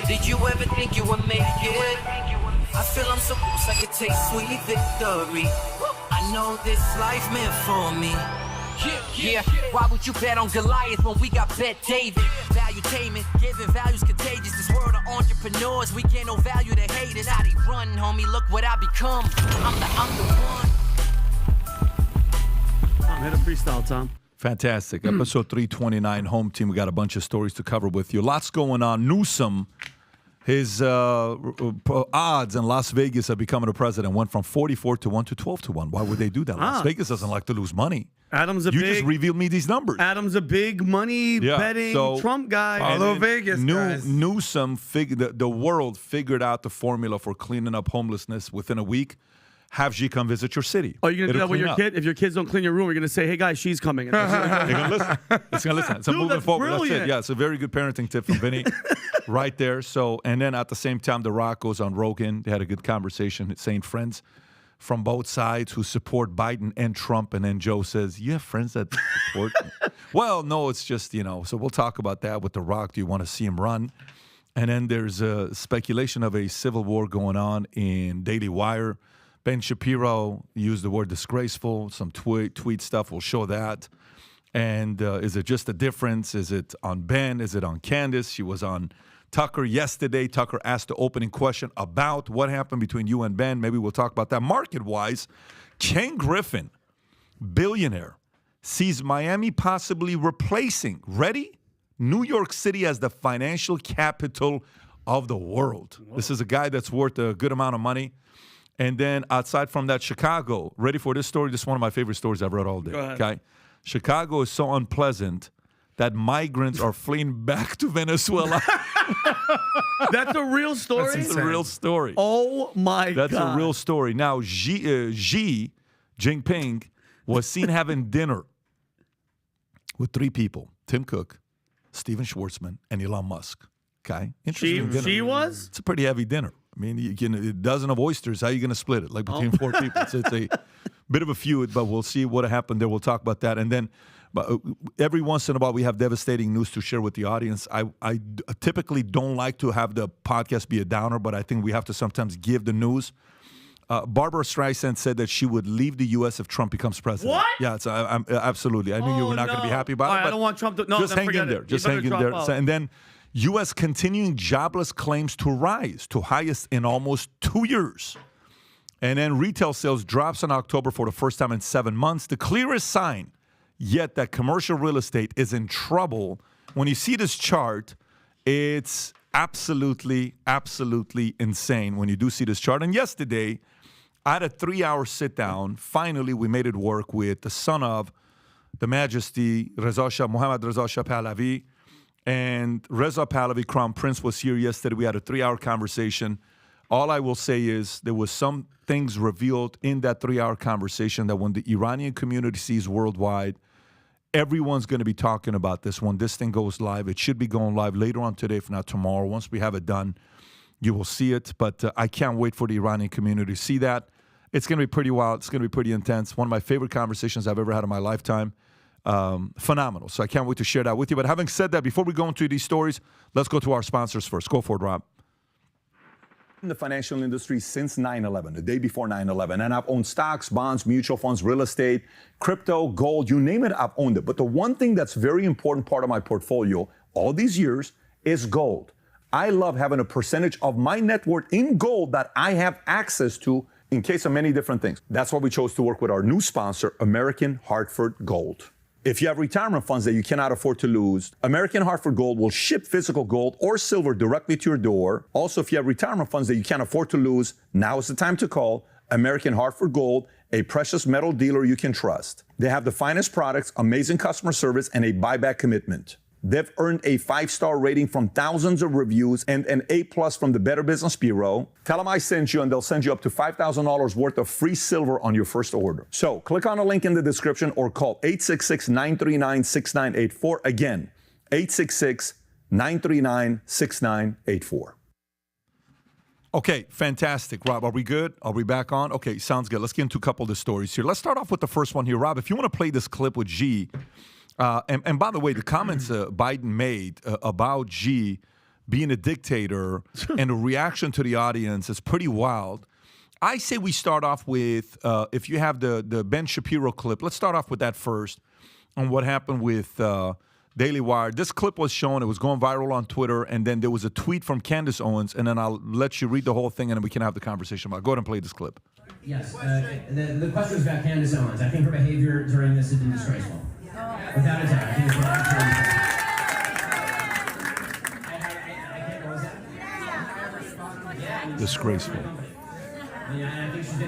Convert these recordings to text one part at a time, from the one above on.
Did you ever think you would make it? I feel I'm so close I could taste sweet victory. I know this life meant for me. Yeah, why would you bet on Goliath when we got Bet David? Valuetainment, giving values contagious. This world of entrepreneurs, we get no value to haters. How they run, homie, look what I become. I'm the one. Hit a freestyle, Tom. Fantastic. Episode 329, home team. We got a bunch of stories to cover with you. Lots going on. Newsom, his odds in Las Vegas of becoming a president went from 44 to 1 to 12 to 1. Why would they do that? Las Vegas doesn't like to lose money. You just revealed me these numbers. Adam's a big money betting Trump guy. Follow Vegas, guys. Newsom, the world figured out the formula for cleaning up homelessness within a week. Have Xi come visit your city. Oh, you're going to do that with your kid? If your kids don't clean your room, you're going to say, hey, guys, she's coming. They're going to listen. It's going to listen. So moving forward. Brilliant. That's it. Yeah, it's a very good parenting tip from Vinny right there. So, and then at the same time, The Rock goes on Rogan. They had a good conversation saying friends from both sides who support Biden and Trump. And then Joe says, you have friends that support me? Well, no, it's just, so we'll talk about that with The Rock. Do you want to see him run? And then there's a speculation of a civil war going on in Daily Wire. Ben Shapiro used the word disgraceful. Some tweet stuff will show that. And is it just a difference? Is it on Ben? Is it on Candace? She was on Tucker yesterday. Tucker asked the opening question about what happened between you and Ben. Maybe we'll talk about that. Market-wise, Ken Griffin, billionaire, sees Miami possibly replacing, ready? New York City as the financial capital of the world. Whoa. This is a guy that's worth a good amount of money. And then outside from that, Chicago. Ready for this story? This is one of my favorite stories I've read all day. Go ahead. Okay, Chicago is so unpleasant that migrants are fleeing back to Venezuela. That's a real story? That's a real story. Oh, my God. That's a real story. Now, Xi Jinping was seen having dinner with three people, Tim Cook, Steven Schwartzman, and Elon Musk. Okay? Interesting dinner. She was? It's a pretty heavy dinner. I mean, a dozen of oysters. How are you going to split it? Like between four people. It's a bit of a feud, but we'll see what happened there. We'll talk about that. And then every once in a while, we have devastating news to share with the audience. I typically don't like to have the podcast be a downer, but I think we have to sometimes give the news. Barbara Streisand said that she would leave the U.S. if Trump becomes president. What? Yeah, absolutely. I knew you were not going to be happy about it. I don't want Trump to. No, just hang in there. Just hang in there. And then U.S. continuing jobless claims to rise to highest in almost 2 years. And then retail sales drops in October for the first time in 7 months. The clearest sign yet that commercial real estate is in trouble. When you see this chart, it's absolutely, absolutely insane when you do see this chart. And yesterday, I had a 3-hour sit-down. Finally, we made it work with the son of the Majesty, Mohammad Reza Shah Pahlavi. And Reza Pahlavi, Crown Prince, was here yesterday. We had a 3-hour conversation. All I will say is there was some things revealed in that 3-hour conversation that when the Iranian community sees worldwide, everyone's going to be talking about this when this thing goes live. It should be going live later on today, if not tomorrow. Once we have it done, you will see it. But I can't wait for the Iranian community to see that. It's going to be pretty wild. It's going to be pretty intense. One of my favorite conversations I've ever had in my lifetime. Phenomenal. So I can't wait to share that with you. But having said that, before we go into these stories, let's go to our sponsors first. Go for it, Rob. In the financial industry since 9/11, the day before 9/11, and I've owned stocks, bonds, mutual funds, real estate, crypto, gold, you name it, I've owned it. But the one thing that's very important part of my portfolio all these years is gold. I love having a percentage of my net worth in gold that I have access to in case of many different things. That's why we chose to work with our new sponsor, American Hartford Gold. If you have retirement funds that you cannot afford to lose, American Hartford Gold will ship physical gold or silver directly to your door. Also, if you have retirement funds that you can't afford to lose, now is the time to call American Hartford Gold, a precious metal dealer you can trust. They have the finest products, amazing customer service, and a buyback commitment. They've earned a 5-star rating from thousands of reviews and an A+ from the Better Business Bureau. Tell them I sent you and they'll send you up to $5,000 worth of free silver on your first order. So click on the link in the description or call 866-939-6984. Again, 866-939-6984. Okay, fantastic. Rob, are we good? Are we back on? Okay, sounds good. Let's get into a couple of the stories here. Let's start off with the first one here. Rob, if you want to play this clip with Xi, and by the way, the comments Biden made about Xi being a dictator and the reaction to the audience is pretty wild. I say we start off with, if you have the Ben Shapiro clip, let's start off with that first on what happened with Daily Wire. This clip was shown. It was going viral on Twitter, and then there was a tweet from Candace Owens, and then I'll let you read the whole thing, and then we can have the conversation about it. Go ahead and play this clip. Yes, the question was about Candace Owens. I think her behavior during this has been disgraceful. Without a doubt, I think it's been absolutely disgraceful.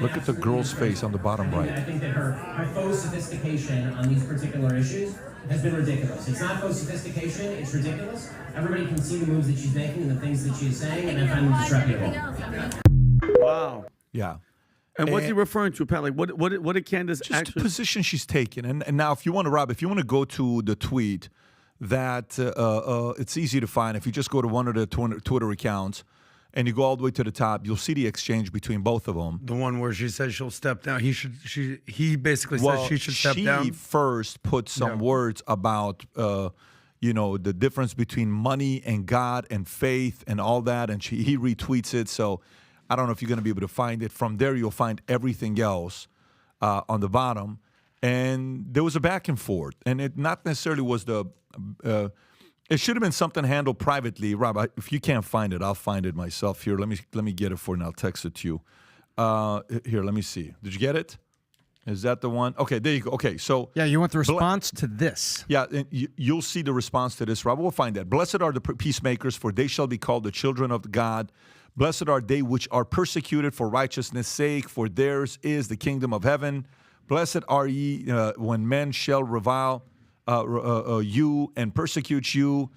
Look at the girl's face on the bottom right. I think that her faux sophistication on these particular issues has been ridiculous. It's not faux sophistication, it's ridiculous. Everybody can see the moves that she's making and the things that she's saying, and I find them disreputable. Wow. Yeah. And what's he referring to, Pat? Like, what did Candace just actually... the position she's taking. And now, if you want to, Rob, if you want to go to the tweet, that it's easy to find. If you just go to one of the Twitter accounts, and you go all the way to the top, you'll see the exchange between both of them. The one where she says she'll step down. He basically says she should step down. She first put some words about, the difference between money and God and faith and all that, and he retweets it. So I don't know if you're going to be able to find it. From there, you'll find everything else on the bottom. And there was a back and forth, and it not necessarily was the. It should have been something handled privately. Rob, if you can't find it, I'll find it myself. Here, let me get it for you, and I'll text it to you. Here, let me see. Did you get it? Is that the one? Okay, there you go. Okay, so... Yeah, you want the response to this. Yeah, and you'll see the response to this, Rob. We'll find that. Blessed are the peacemakers, for they shall be called the children of God. Blessed are they which are persecuted for righteousness' sake, for theirs is the kingdom of heaven. Blessed are ye when men shall revile you and persecute you,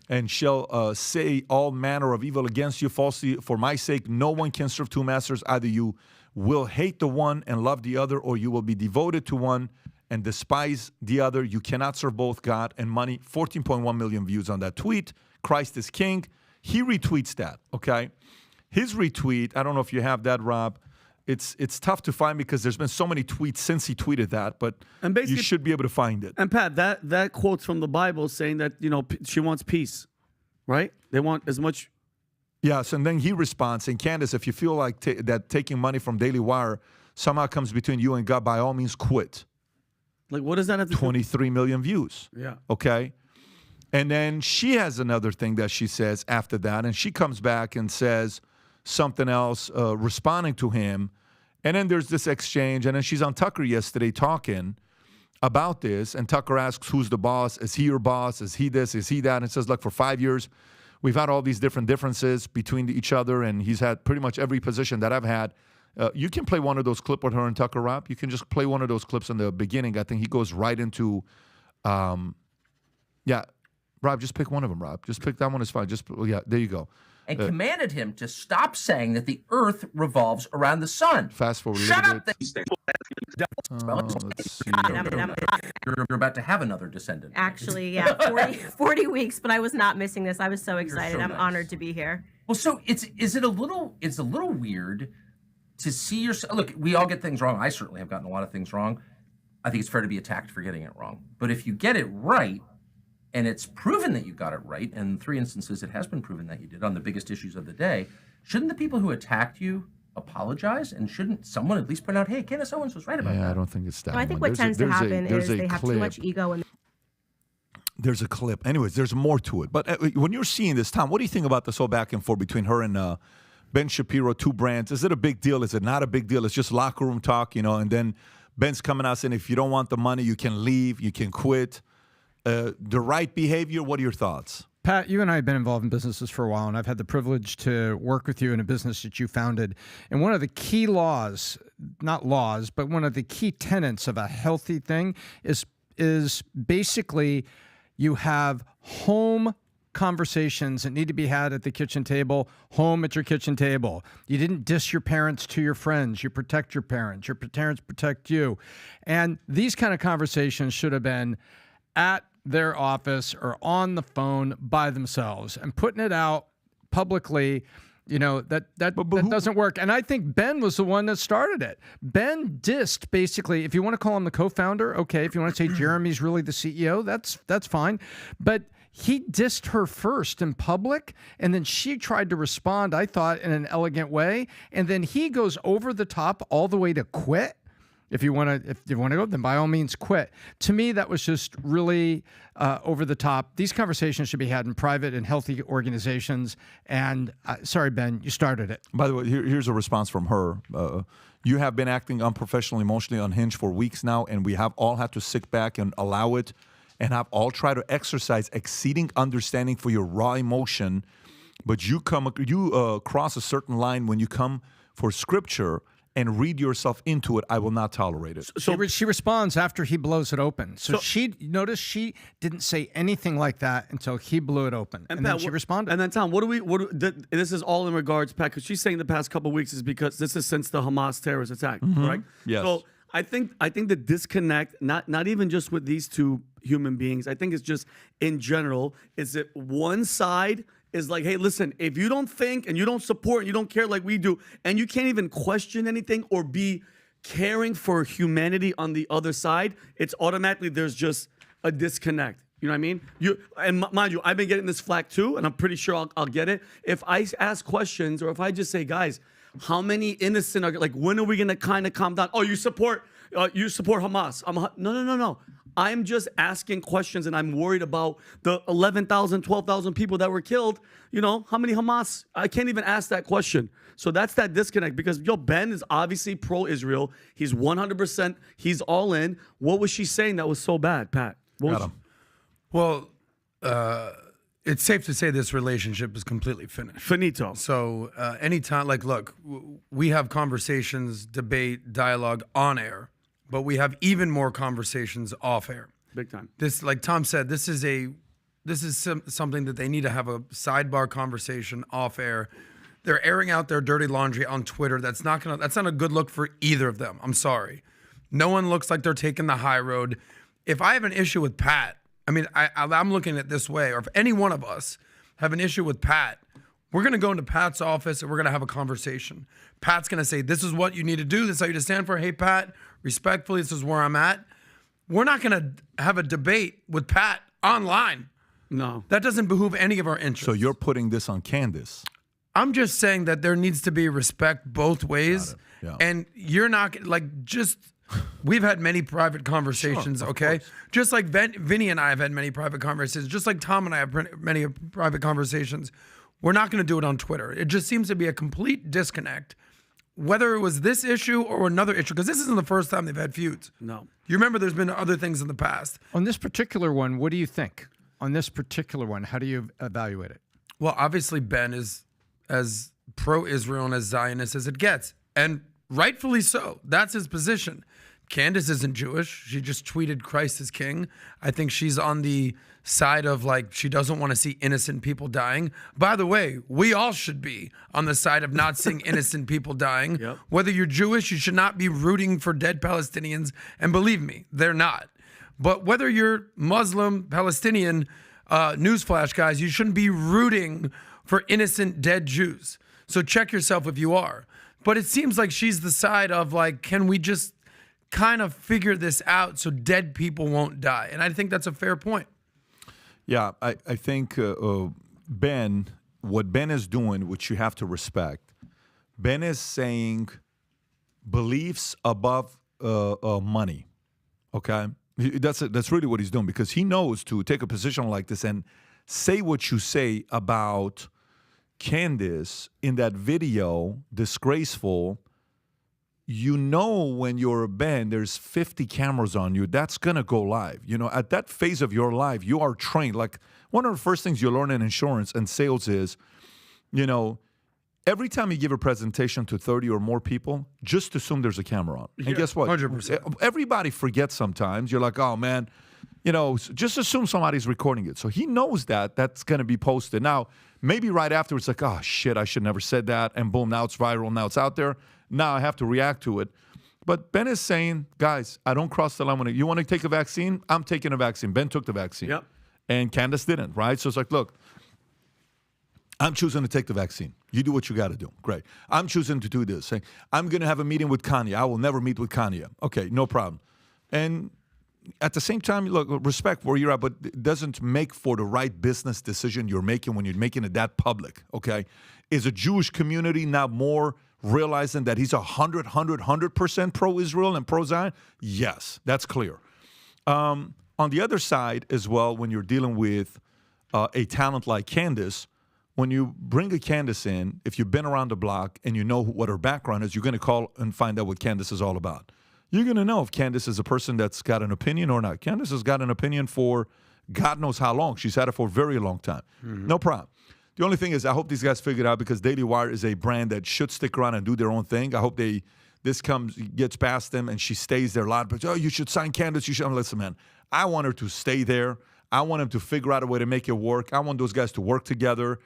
and shall say all manner of evil against you falsely for my sake. No one can serve two masters. Either you will hate the one and love the other, or you will be devoted to one and despise the other. You cannot serve both God and money. 14.1 million views on that tweet. Christ is king. He retweets that, okay? His retweet, I don't know if you have that, Rob. It's tough to find because there's been so many tweets since he tweeted that, but you should be able to find it. And Pat, that quote's from the Bible saying that, she wants peace, right? They want as much. Yes, and then he responds, and Candace, if you feel like that taking money from Daily Wire somehow comes between you and God, by all means quit. Like, what does that have to 23 million views. Yeah. Okay? And then she has another thing that she says after that, and she comes back and says something else, responding to him. And then there's this exchange, and then she's on Tucker yesterday talking about this, and Tucker asks, who's the boss? Is he your boss? Is he this? Is he that? And it says, look, for 5 years, we've had all these differences between each other, and he's had pretty much every position that I've had. You can play one of those clips with her and Tucker, Rob. You can just play one of those clips in the beginning. I think he goes right into, Rob, just pick one of them, Rob. Just pick that one is fine. There you go. And commanded him to stop saying that the earth revolves around the sun. Fast forward. Shut up. Let's see. You're about to have another descendant. Actually, yeah, 40 weeks, but I was not missing this. I was so excited. I'm honored to be here. Well, so it's a little weird to see yourself. Look, we all get things wrong. I certainly have gotten a lot of things wrong. I think it's fair to be attacked for getting it wrong. But if you get it right, and it's proven that you got it right, and in 3 instances it has been proven that you did on the biggest issues of the day, shouldn't the people who attacked you apologize? And shouldn't someone at least point out, hey, Candace Owens was right about that? Yeah, I don't think it's that. I think what tends to happen is they have too much ego. There's a clip. Anyways, there's more to it. But when you're seeing this, Tom, what do you think about this whole back and forth between her and Ben Shapiro, two brands? Is it a big deal? Is it not a big deal? It's just locker room talk, and then Ben's coming out saying, if you don't want the money, you can leave, you can quit. The right behavior, what are your thoughts? Pat, you and I have been involved in businesses for a while, and I've had the privilege to work with you in a business that you founded. And one of the key laws, not laws, but one of the key tenets of a healthy thing is basically you have home conversations that need to be had at the kitchen table, home at your kitchen table. You didn't diss your parents to your friends. You protect your parents. Your parents protect you. And these kind of conversations should have been at their office or on the phone by themselves, and putting it out publicly, that doesn't work. And I think Ben was the one that started it. Ben dissed, basically, if you want to call him the co-founder, okay. If you want to say Jeremy's really the CEO, that's fine. But he dissed her first in public, and then she tried to respond, I thought, in an elegant way, and then he goes over the top all the way to quit. If you want to go, then by all means quit. To me, that was just really over the top. These conversations should be had in private and healthy organizations. And sorry, Ben, you started it. By the way, here's a response from her. You have been acting unprofessionally, emotionally unhinged for weeks now, and we have all had to sit back and allow it, and have all tried to exercise exceeding understanding for your raw emotion. But you cross a certain line when you come for scripture and read yourself into it. I will not tolerate it. So she responds after he blows it open. So she notice she didn't say anything like that until he blew it open, and then she responded. And then Tom, this is all in regards, Pat, because she's saying the past couple of weeks is because this is since the Hamas terrorist attack, right? Yes. So I think the disconnect, not even just with these two human beings, I think it's just in general, is that one side is like, hey, listen, if you don't think and you don't support and you don't care like we do, and you can't even question anything or be caring for humanity on the other side, it's automatically there's just a disconnect. You know what I mean? And mind you, I've been getting this flack too, and I'm pretty sure I'll get it. If I ask questions or if I just say, guys, how many innocent are, like, when are we gonna kind of calm down? Oh, you support Hamas? No. I'm just asking questions, and I'm worried about the 11,000, 12,000 people that were killed. You know, how many Hamas? I can't even ask that question. So that's that disconnect, because, Ben is obviously pro-Israel. He's 100%, he's all in. What was she saying that was so bad, Pat? Well, it's safe to say this relationship is completely finished. Finito. So anytime, look, we have conversations, debate, dialogue on air, but we have even more conversations off air. Big time. This, like Tom said, this is something that they need to have a sidebar conversation off air. They're airing out their dirty laundry on Twitter. That's not a good look for either of them. I'm sorry. No one looks like they're taking the high road. If I have an issue with Pat, I mean, I'm looking at it this way, or if any one of us have an issue with Pat, we're going to go into Pat's office and we're going to have a conversation. Pat's going to say, this is what you need to do. This is how you stand for. Hey, Pat, respectfully, this is where I'm at. We're not going to have a debate with Pat online. No. That doesn't behoove any of our interests. So you're putting this on Candace. I'm just saying that there needs to be respect both ways. Yeah. And you're not, we've had many private conversations, okay? Just like Vinny and I have had many private conversations, just like Tom and I have many private conversations. We're not going to do it on Twitter. It just seems to be a complete disconnect, whether it was this issue or another issue, because this isn't the first time they've had feuds. No. You remember there's been other things in the past. On this particular one, what do you think? On this particular one, how do you evaluate it? Well, obviously, Ben is as pro-Israel and as Zionist as it gets, and rightfully so. That's his position. Candace isn't Jewish. She just tweeted Christ is king. I think she's on the side of she doesn't want to see innocent people dying. By the way, we all should be on the side of not seeing innocent people dying. Yep. Whether you're Jewish, you should not be rooting for dead Palestinians. And believe me, they're not. But whether you're Muslim, Palestinian, newsflash, guys, you shouldn't be rooting for innocent dead Jews. So check yourself if you are. But it seems like she's the side of can we just kind of figure this out so dead people won't die? And I think that's a fair point. Yeah, I think Ben, what Ben is doing, which you have to respect, Ben is saying beliefs above money, okay? That's really what he's doing, because he knows to take a position like this and say what you say about Candace in that video, disgraceful. You know, when you're a Ben, there's 50 cameras on you. That's going to go live. You know, at that phase of your life, you are trained. Like, one of the first things you learn in insurance and sales is, every time you give a presentation to 30 or more people, just assume there's a camera on. And guess what? 100%. Everybody forgets sometimes. You're like, oh, man, just assume somebody's recording it. So he knows that that's going to be posted. Now, maybe right after it's like, oh, shit, I should never said that. And boom, now it's viral. Now it's out there. Now I have to react to it. But Ben is saying, guys, I don't cross the line. You want to take a vaccine? I'm taking a vaccine. Ben took the vaccine. Yep. And Candace didn't, right? So it's like, look, I'm choosing to take the vaccine. You do what you got to do. Great. I'm choosing to do this. Saying, I'm going to have a meeting with Kanye. I will never meet with Kanye. Okay, no problem. And at the same time, look, respect where you're at, but it doesn't make for the right business decision you're making when you're making it that public, okay? Is a Jewish community now more realizing that he's 100% pro-Israel and pro-Zion? Yes, that's clear. On the other side as well, when you're dealing with a talent like Candace, when you bring a Candace in, if you've been around the block and you know what her background is, you're going to call and find out what Candace is all about. You're going to know if Candace is a person that's got an opinion or not. Candace has got an opinion for God knows how long. She's had it for a very long time. No problem. The only thing is, I hope these guys figure it out, because Daily Wire is a brand that should stick around and do their own thing. I hope this gets past them and she stays there a lot. But, you should sign Candace. You should. Listen, man, I want her to stay there. I want them to figure out a way to make it work. I want those guys to work together,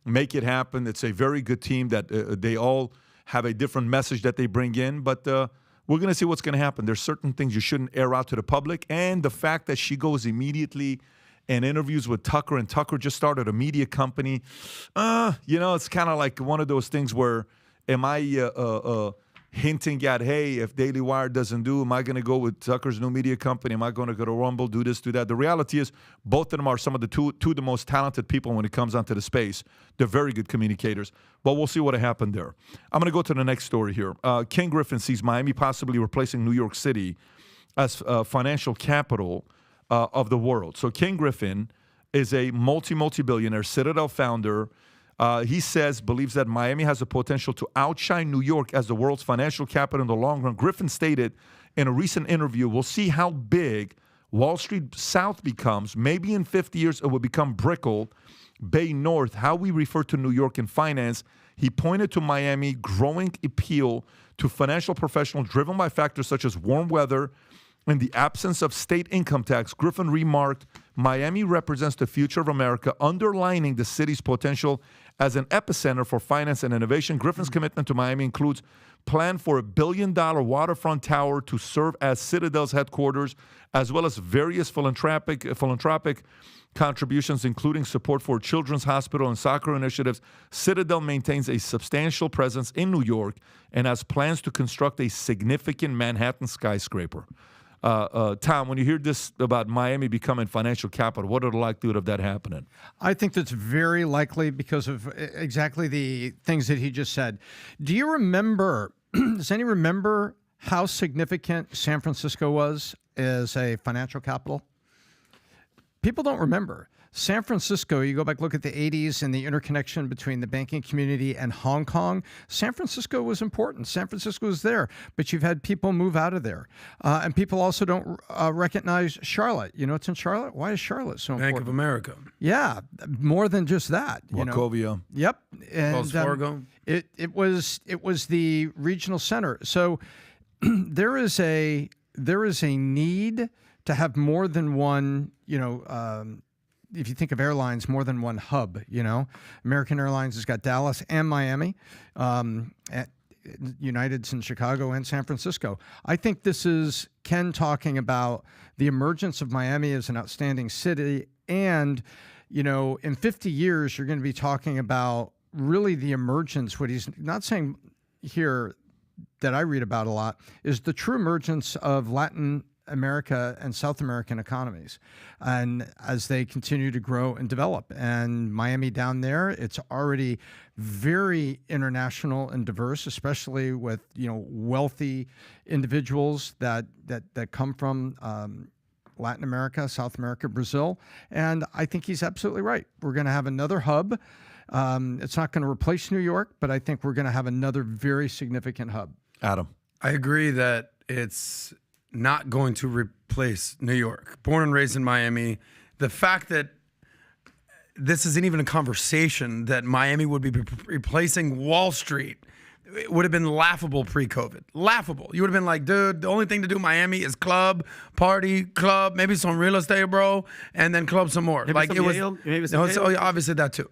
make it happen. It's a very good team that they all have a different message that they bring in. But we're going to see what's going to happen. There's certain things you shouldn't air out to the public. And the fact that she goes immediately and interviews with Tucker, and Tucker just started a media company, it's kind of like one of those things where am I hinting at, hey, if Daily Wire doesn't do, am I going to go with Tucker's new media company? Am I going to go to Rumble, do this, do that? The reality is both of them are some of the two of the most talented people when it comes onto the space. They're very good communicators, but we'll see what happened there. I'm going to go to the next story here. Ken Griffin sees Miami possibly replacing New York City as financial capital of the world. So Ken Griffin is a multi-billionaire, Citadel founder. He believes that Miami has the potential to outshine New York as the world's financial capital in the long run. Griffin stated in a recent interview, we'll see how big Wall Street South becomes. Maybe in 50 years, it will become Brickell, Bay North, how we refer to New York in finance. He pointed to Miami's growing appeal to financial professionals driven by factors such as warm weather and the absence of state income tax. Griffin remarked, Miami represents the future of America, underlining the city's potential as an epicenter for finance and innovation. Griffin's commitment to Miami includes plan for $1 billion waterfront tower to serve as Citadel's headquarters, as well as various philanthropic contributions, including support for Children's Hospital and soccer initiatives. Citadel maintains a substantial presence in New York and has plans to construct a significant Manhattan skyscraper. Tom, when you hear this about Miami becoming financial capital, what are the likelihood of that happening? I think that's very likely because of exactly the things that he just said. Do you remember, does anyone remember how significant San Francisco was as a financial capital? People don't remember. San Francisco, you go back, look at the 80s and the interconnection between the banking community and Hong Kong. San Francisco was important. San Francisco was there, but you've had people move out of there. And people also don't recognize Charlotte. You know what's in Charlotte? Why is Charlotte so important? Bank of America. Yeah, more than just that. Wachovia. Yep. And, Wells Fargo. It was the regional center. So there is a need to have more than one, if you think of airlines, more than one hub, American Airlines has got Dallas and Miami, United's in Chicago and San Francisco. I think this is Ken talking about the emergence of Miami as an outstanding city. And, in 50 years, you're going to be talking about really the emergence. What he's not saying here that I read about a lot is the true emergence of Latin America and South American economies, and as they continue to grow and develop. And Miami down there, it's already very international and diverse, especially with wealthy individuals that come from Latin America, South America, Brazil. And I think he's absolutely right. We're going to have another hub. It's not going to replace New York, but I think we're going to have another very significant hub. Adam. I agree that it's not going to replace New York. Born and raised in Miami, the fact that this isn't even a conversation that Miami would be replacing Wall Street, it would have been laughable pre-COVID. Laughable. You would have been like, dude, the only thing to do in Miami is club, party, club, maybe some real estate, bro, and then club some more. Maybe like some it was, Yale, maybe some no, Yale. so obviously that too.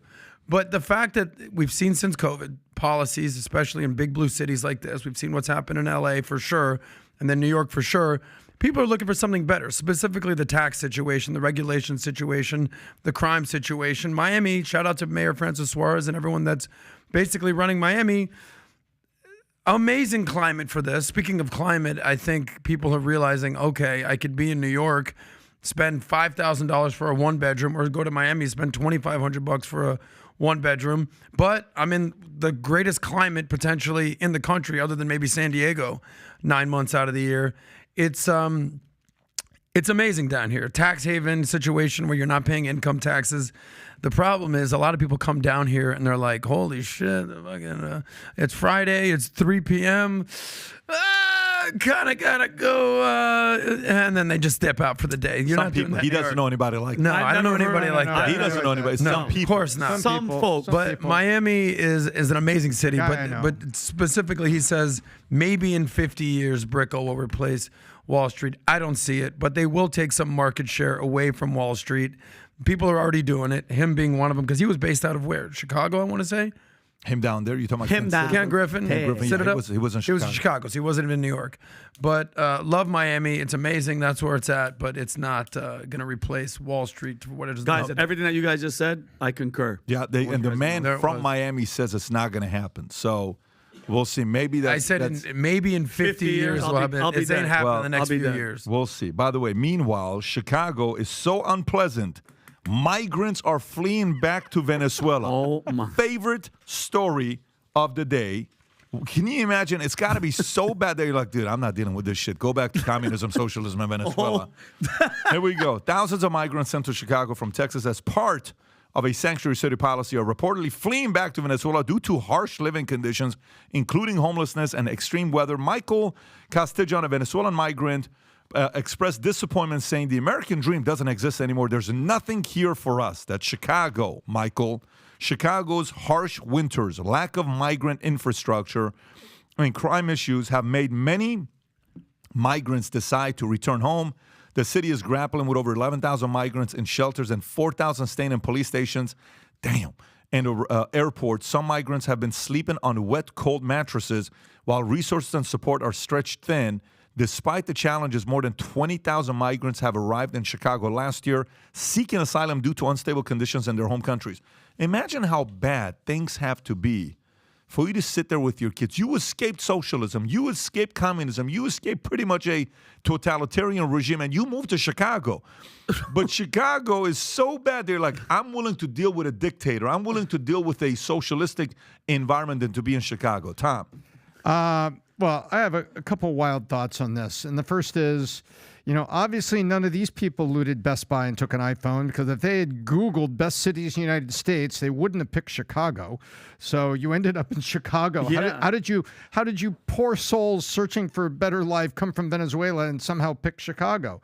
But the fact that we've seen since COVID policies, especially in big blue cities like this, we've seen what's happened in LA for sure, and then New York for sure. People are looking for something better, specifically the tax situation, the regulation situation, the crime situation. Miami, shout out to Mayor Francis Suarez and everyone that's basically running Miami. amazing climate for this. Speaking of climate, I think people are realizing, okay, I could be in New York, spend $5,000 for a 1-bedroom, or go to Miami, spend $2,500 for a 1-bedroom. But I'm in the greatest climate potentially in the country, other than maybe San Diego, 9 months out of the year. It's amazing down here. Tax haven situation where you're not paying income taxes. The problem is a lot of people come down here and they're like, holy shit, it's Friday, it's 3 p.m. Kind of gotta go. And then they just step out for the day. You're not doing that. He doesn't know anybody like that. No, I don't know anybody like that. He doesn't know anybody. No, Some people. of course not. Some folks. But Miami is an amazing city. But specifically, he says maybe in 50 years, Brickell will replace Wall Street. I don't see it, but they will take some market share away from Wall Street. People are already doing it, him being one of them, because he was based out of where? Chicago, I want to say? Him down there? You talking about Him down. Ken Griffin? He was in Chicago. He was in Chicago, so he wasn't even in New York. But love Miami. It's amazing. That's where it's at, but it's not going to replace Wall Street for what it is. Guys, everything that you guys just said, I concur. Yeah, and the man from Miami says it's not going to happen. So we'll see. Maybe that. I said maybe in 50 years we'll have it. I'll be It ain't there. happening in the next I'll be few there. years. We'll see. By the way, meanwhile, Chicago is so unpleasant. Migrants are fleeing back to Venezuela. Oh, my. Favorite story of the day. Can you imagine? It's got to be so bad that you're like, dude, I'm not dealing with this shit. Go back to communism, socialism in Venezuela. Here we go. Thousands of migrants sent to Chicago from Texas as part of a sanctuary city policy are reportedly fleeing back to Venezuela due to harsh living conditions, including homelessness and extreme weather. Michael Castiglione, a Venezuelan migrant, expressed disappointment, saying the American dream doesn't exist anymore. There's nothing here for us. That's Chicago, Michael. Chicago's harsh winters, lack of migrant infrastructure, crime issues have made many migrants decide to return home. The city is grappling with over 11,000 migrants in shelters and 4,000 staying in police stations. Damn. And airports. Some migrants have been sleeping on wet, cold mattresses while resources and support are stretched thin. Despite the challenges, more than 20,000 migrants have arrived in Chicago last year seeking asylum due to unstable conditions in their home countries. Imagine how bad things have to be for you to sit there with your kids. You escaped socialism. You escaped communism. You escaped pretty much a totalitarian regime, and you moved to Chicago. But Chicago is so bad, they're like, I'm willing to deal with a dictator. I'm willing to deal with a socialistic environment than to be in Chicago. Tom? Well, I have a couple wild thoughts on this. And the first is, obviously none of these people looted Best Buy and took an iPhone, because if they had Googled best cities in the United States, they wouldn't have picked Chicago. So you ended up in Chicago. Yeah. How did you poor souls searching for a better life come from Venezuela and somehow pick Chicago?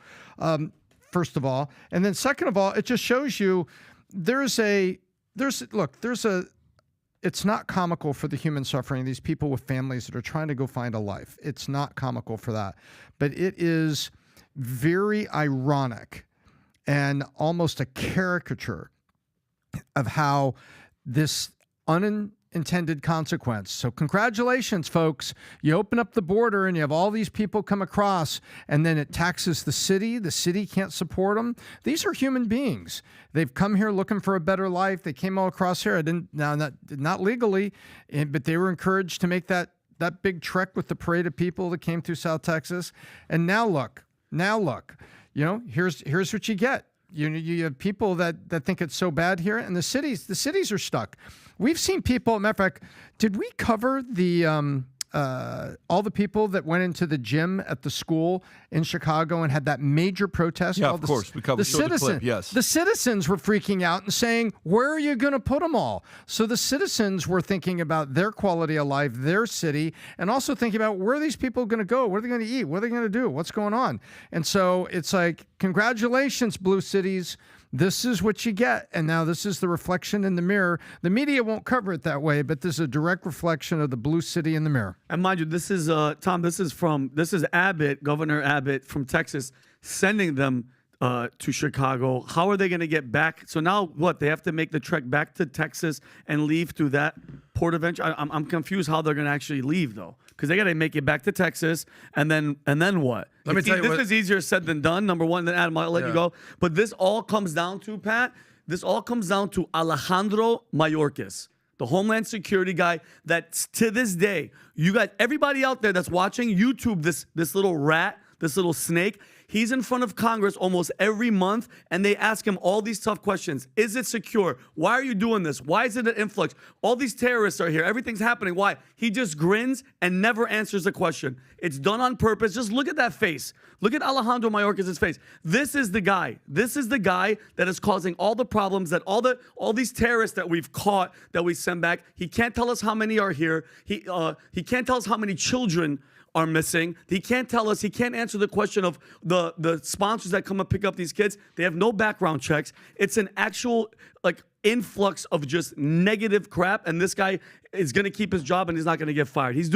First of all. And then second of all, it just shows you it's not comical for the human suffering, these people with families that are trying to go find a life. It's not comical for that. But it is very ironic and almost a caricature of how this unintended consequence. So congratulations, folks. You open up the border and you have all these people come across, and then it taxes the city. The city can't support them. These are human beings. They've come here looking for a better life. They came all across here. Not legally, but they were encouraged to make that big trek with the parade of people that came through South Texas. And now look, here's what you get. You have people that think it's so bad here, and the cities are stuck. We've seen people. Matter of fact, did we cover all the people that went into the gym at the school in Chicago and had that major protest? Yeah, of course. We covered the clip, yes. The citizens were freaking out and saying, where are you going to put them all? So the citizens were thinking about their quality of life, their city, and also thinking about where are these people going to go? What are they going to eat? What are they going to do? What's going on? And so it's like, congratulations, blue cities. This is what you get. And now this is the reflection in the mirror. The media won't cover it that way, but this is a direct reflection of the blue city in the mirror. And mind you, this is Tom. This is Abbott, Governor Abbott from Texas, sending them to Chicago. How are they going to get back? So now what? They have to make the trek back to Texas and leave through that port of entry. I'm confused how they're going to actually leave though, because they got to make it back to Texas and then what? Let me tell you, this is easier said than done. Number one, then Adam, I'll let you go. But this all comes down to Pat. This all comes down to Alejandro Mayorkas. the Homeland Security guy that to this day, you got everybody out there that's watching YouTube, this little rat, this little snake, he's in front of Congress almost every month, and they ask him all these tough questions. Is it secure? Why are you doing this? Why is it an influx? All these terrorists are here. Everything's happening. Why? He just grins and never answers the question. It's done on purpose. Just look at that face. Look at Alejandro Mayorkas' face. This is the guy. This is the guy that is causing all the problems, that all these terrorists that we've caught, that we send back. He can't tell us how many are here. He can't tell us how many children are missing. He can't tell us. He can't answer the question of the sponsors that come and pick up these kids. They have no background checks. It's an actual influx of just negative crap, and this guy is going to keep his job and he's not going to get fired. He's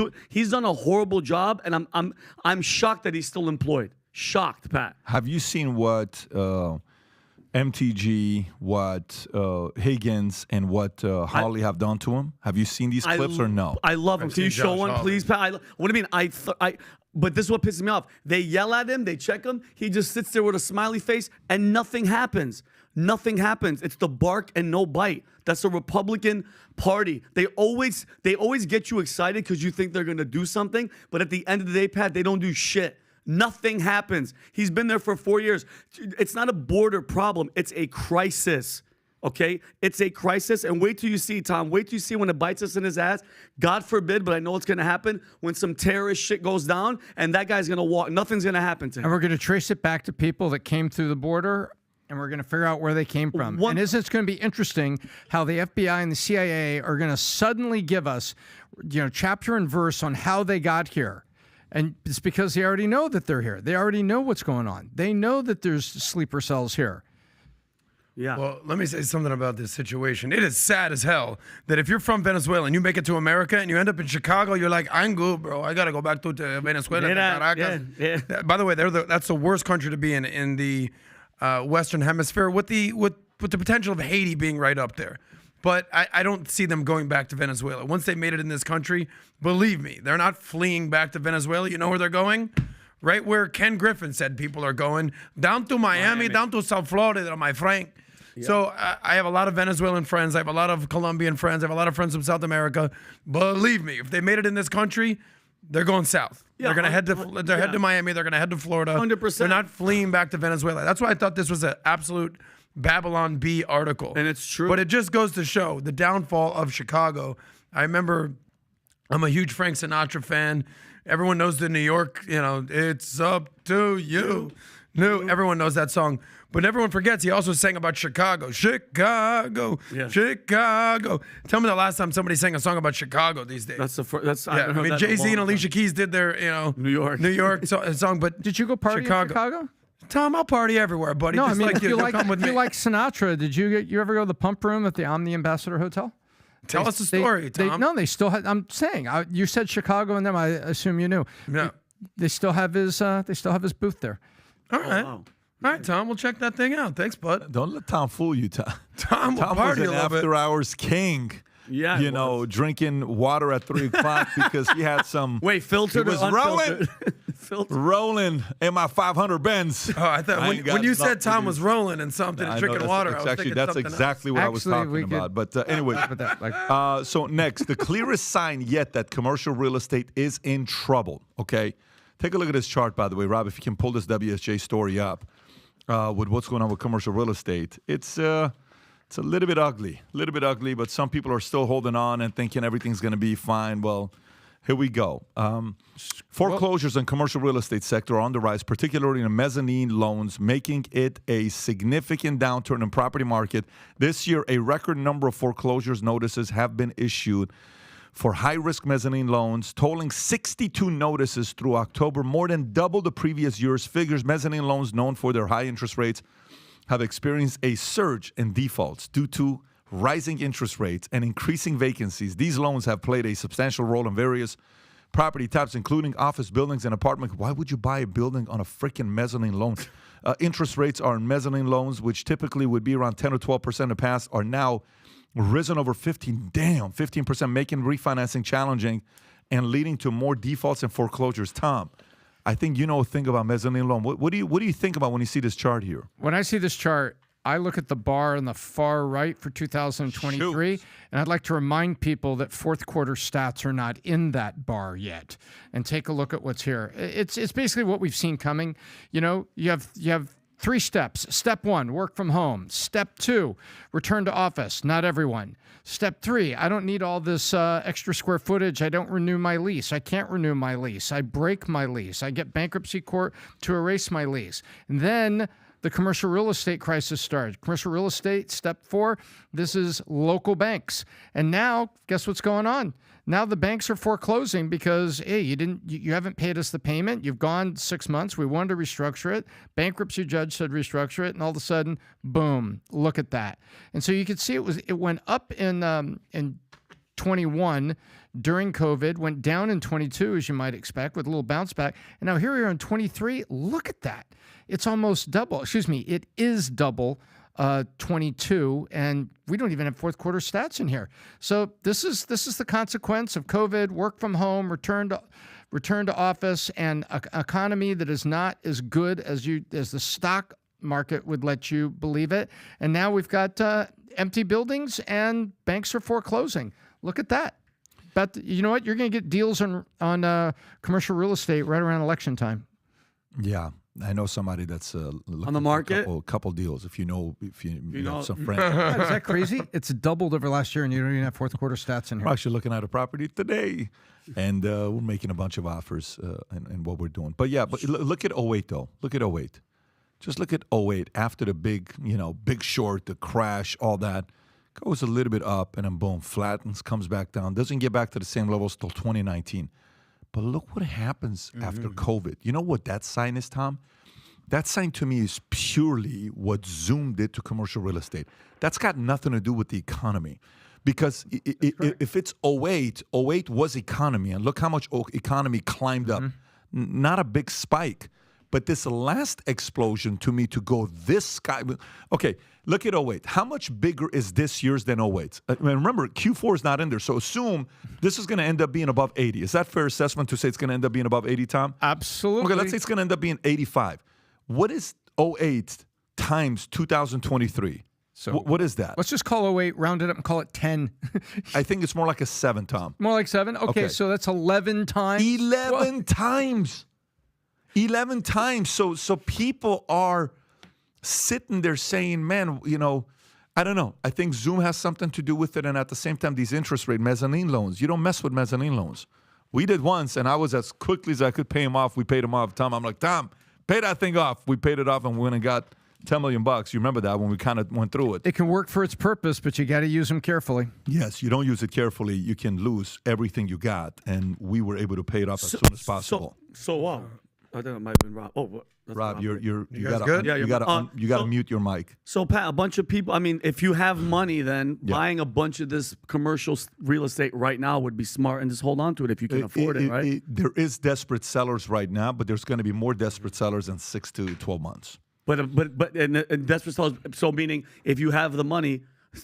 done a horrible job, and I'm shocked that he's still employed. Shocked, Pat. Have you seen what MTG, what Higgins, and what Hawley have done to him? Have you seen these clips or no? I love him. Can you show one, please, Pat? What do you mean? But this is what pisses me off. They yell at him, they check him. He just sits there with a smiley face, and nothing happens. Nothing happens. It's the bark and no bite. That's the Republican Party. They always get you excited because you think they're going to do something, but at the end of the day, Pat, they don't do shit. Nothing happens. He's been there for 4 years. It's not a border problem. It's a crisis. Okay? It's a crisis. And wait till you see, Tom. Wait till you see when it bites us in his ass. God forbid, but I know it's going to happen when some terrorist shit goes down and that guy's going to walk. Nothing's going to happen to him. And we're going to trace it back to people that came through the border, and we're going to figure out where they came from. And isn't it going to be interesting how the FBI and the CIA are going to suddenly give us, chapter and verse on how they got here. And it's because they already know that they're here. They already know what's going on. They know that there's sleeper cells here. Yeah. Well, let me say something about this situation. It is sad as hell that if you're from Venezuela and you make it to America and you end up in Chicago, you're like, I'm good, bro. I got to go back to Venezuela. Yeah. By the way, that's the worst country to be in the Western Hemisphere with the potential of Haiti being right up there. But I don't see them going back to Venezuela. Once they made it in this country, believe me, they're not fleeing back to Venezuela. You know where they're going? Right where Ken Griffin said people are going, down to Miami. Down to South Florida, my friend. Yeah. So I have a lot of Venezuelan friends. I have a lot of Colombian friends. I have a lot of friends from South America. Believe me, if they made it in this country, they're going south. Yeah, they're going to head to Miami. They're going to head to Florida. 100%. They're not fleeing back to Venezuela. That's why I thought this was an absolute Babylon Bee article. And it's true. But it just goes to show the downfall of Chicago. I remember I'm a huge Frank Sinatra fan. Everyone knows the New York, it's up to you. Everyone knows that song. But everyone forgets he also sang about Chicago. Chicago. Yeah. Chicago. Tell me the last time somebody sang a song about Chicago these days. I mean, Jay-Z and Alicia Keys did their, New York song. But did you go party in Chicago? Tom, I'll party everywhere, buddy. No, Just if you like Sinatra, did you ever go to the Pump Room at the Omni Ambassador Hotel? Tell us the story, Tom. They still have. I'm saying you said Chicago, and then I assume you knew. Yeah, they still have his. They still have his booth there. All right. Wow. All right, Tom, we'll check that thing out. Thanks, bud. Don't let Tom fool you, Tom. Tom will party was a an little bit. after-hours king. Yeah, drinking water at 3 o'clock because he had some. Wait, filtered he was or rolling, rolling in my 500 Benz. Oh, I thought when you said Tom was rolling and something and drinking water, that's exactly what I was talking about. But anyway, so next, the clearest sign yet that commercial real estate is in trouble. Okay, take a look at this chart, by the way, Rob. If you can pull this WSJ story up with what's going on with commercial real estate, it's a little bit ugly, but some people are still holding on and thinking everything's going to be fine. Well, here we go. Foreclosures in commercial real estate sector are on the rise, particularly in mezzanine loans, making it a significant downturn in property market. This year, a record number of foreclosures notices have been issued for high-risk mezzanine loans, totaling 62 notices through October, more than double the previous year's figures. Mezzanine loans, known for their high interest rates, have experienced a surge in defaults due to rising interest rates and increasing vacancies. These loans have played a substantial role in various property types, including office buildings and apartments. Why would you buy a building on a freaking mezzanine loan? Interest rates on mezzanine loans, which typically would be around 10 or 12% in the past, are now risen over 15%, making refinancing challenging and leading to more defaults and foreclosures. Tom, I think you know a thing about mezzanine loan. What do you think about when you see this chart here? When I see this chart, I look at the bar on the far right for 2023, and I'd like to remind people that fourth quarter stats are not in that bar yet. And take a look at what's here. It's basically what we've seen coming. You know, you have 3 steps. Step 1, work from home. Step 2, return to office. Not everyone. Step 3, I don't need all this extra square footage. I don't renew my lease. I can't renew my lease. I break my lease. I get bankruptcy court to erase my lease. And then the commercial real estate crisis started. Commercial real estate, step 4, this is local banks. And now, guess what's going on? Now the banks are foreclosing because, hey, you haven't paid us the payment. You've gone 6 months. We wanted to restructure it. Bankruptcy judge said restructure it, and all of a sudden, boom, look at that. And so you could see it went up in 21 during COVID, went down in 22, as you might expect, with a little bounce back. And now here we are in 23. Look at that. It's almost double. Excuse me, it is double 22, and we don't even have fourth quarter stats in here. So this is the consequence of COVID, work from home, return to office, and an economy that is not as good as the stock market would let you believe it. And now we've got empty buildings and banks are foreclosing. Look at that. But you know what? You're going to get deals on commercial real estate right around election time. Yeah. I know somebody that's looking on the market. For a couple deals. If you know some friends. Is that crazy? It's doubled over last year, and you don't even have fourth quarter stats in here. We're actually looking at a property today, and we're making a bunch of offers in what we're doing. But yeah, but look at 08 though. Look at 08. Just look at 08 after the big short, the crash, all that. Goes a little bit up and then boom, flattens, comes back down. Doesn't get back to the same levels till 2019. But look what happens after COVID. You know what that sign is, Tom? That sign to me is purely what Zoom did to commercial real estate. That's got nothing to do with the economy. Because if it's 08 was economy. And look how much economy climbed up. Not a big spike. But this last explosion to me to go this sky. Okay, look at 08. How much bigger is this year's than 08? I mean, remember, Q4 is not in there. So assume this is going to end up being above 80. Is that fair assessment to say it's going to end up being above 80, Tom? Absolutely. Okay, let's say it's going to end up being 85. What is 08 times 2023? So what is that? Let's just call 08, round it up and call it 10. I think it's more like a 7, Tom. More like 7? Okay, so that's 11 times. 11 times. 11 times. So people are sitting there saying, man, I don't know. I think Zoom has something to do with it. And at the same time, these interest rate mezzanine loans, you don't mess with mezzanine loans. We did once, and I was as quickly as I could pay them off. We paid them off. Tom, I'm like, Tom, pay that thing off. We paid it off and we went and got $10 million. You remember that when we kind of went through it. It can work for its purpose, but you got to use them carefully. Yes, you don't use it carefully, you can lose everything you got. And we were able to pay it off as soon as possible. So I think it might have been Rob. Oh, Rob, you got good? to mute your mic. So Pat, a bunch of people. I mean, if you have money, then buying a bunch of this commercial real estate right now would be smart, and just hold on to it if you can afford it, right? There is desperate sellers right now, but there's going to be more desperate sellers in 6 to 12 months. But desperate sellers. So meaning, if you have the money,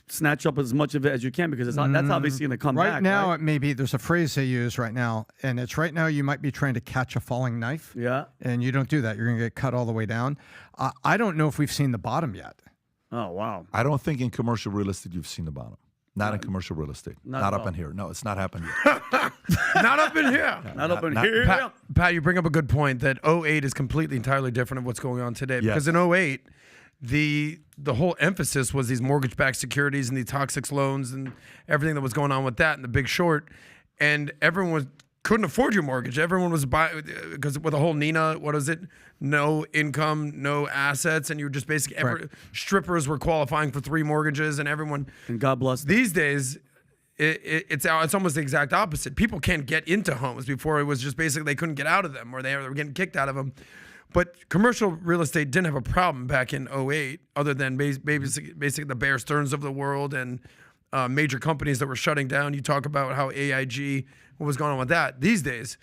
snatch up as much of it as you can, because that's obviously going to come back. Right now, it may be, there's a phrase they use right now, and it's right now you might be trying to catch a falling knife. Yeah. And you don't do that. You're going to get cut all the way down. I don't know if we've seen the bottom yet. Oh, wow. I don't think in commercial real estate you've seen the bottom. Not in commercial real estate. Not up in here. No, it's not happened yet. Not up in here. Not up in here. Pat, you bring up a good point that 08 is completely entirely different of what's going on today. Yes. Because in 08, the whole emphasis was these mortgage-backed securities and the toxic loans and everything that was going on with that and the Big Short, and everyone couldn't afford your mortgage. Everyone was buying because with the whole Nina, what is it? No income, no assets, and you were just basically strippers were qualifying for 3 mortgages, and everyone. And God bless them. These days, it's almost the exact opposite. People can't get into homes. Before it was just basically they couldn't get out of them, or they were getting kicked out of them. But commercial real estate didn't have a problem back in 08, other than basically the Bear Stearns of the world and major companies that were shutting down. You talk about how AIG, what was going on with that. These days,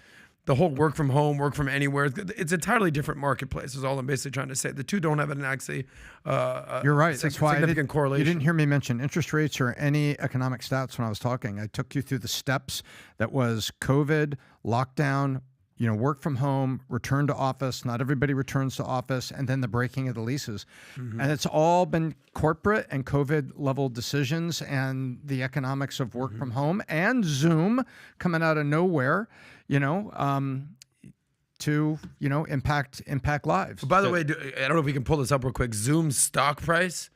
the whole work from home, work from anywhere, it's an entirely different marketplace is all I'm basically trying to say. The two don't have an actually You're right. That's why significant correlation. You didn't hear me mention interest rates or any economic stats when I was talking. I took you through the steps that was COVID, lockdown, work from home, return to office. Not everybody returns to office, and then the breaking of the leases. And it's all been corporate and COVID level decisions and the economics of work from home and Zoom coming out of nowhere, to impact lives. By the way, I don't know if we can pull this up real quick. Zoom's stock price,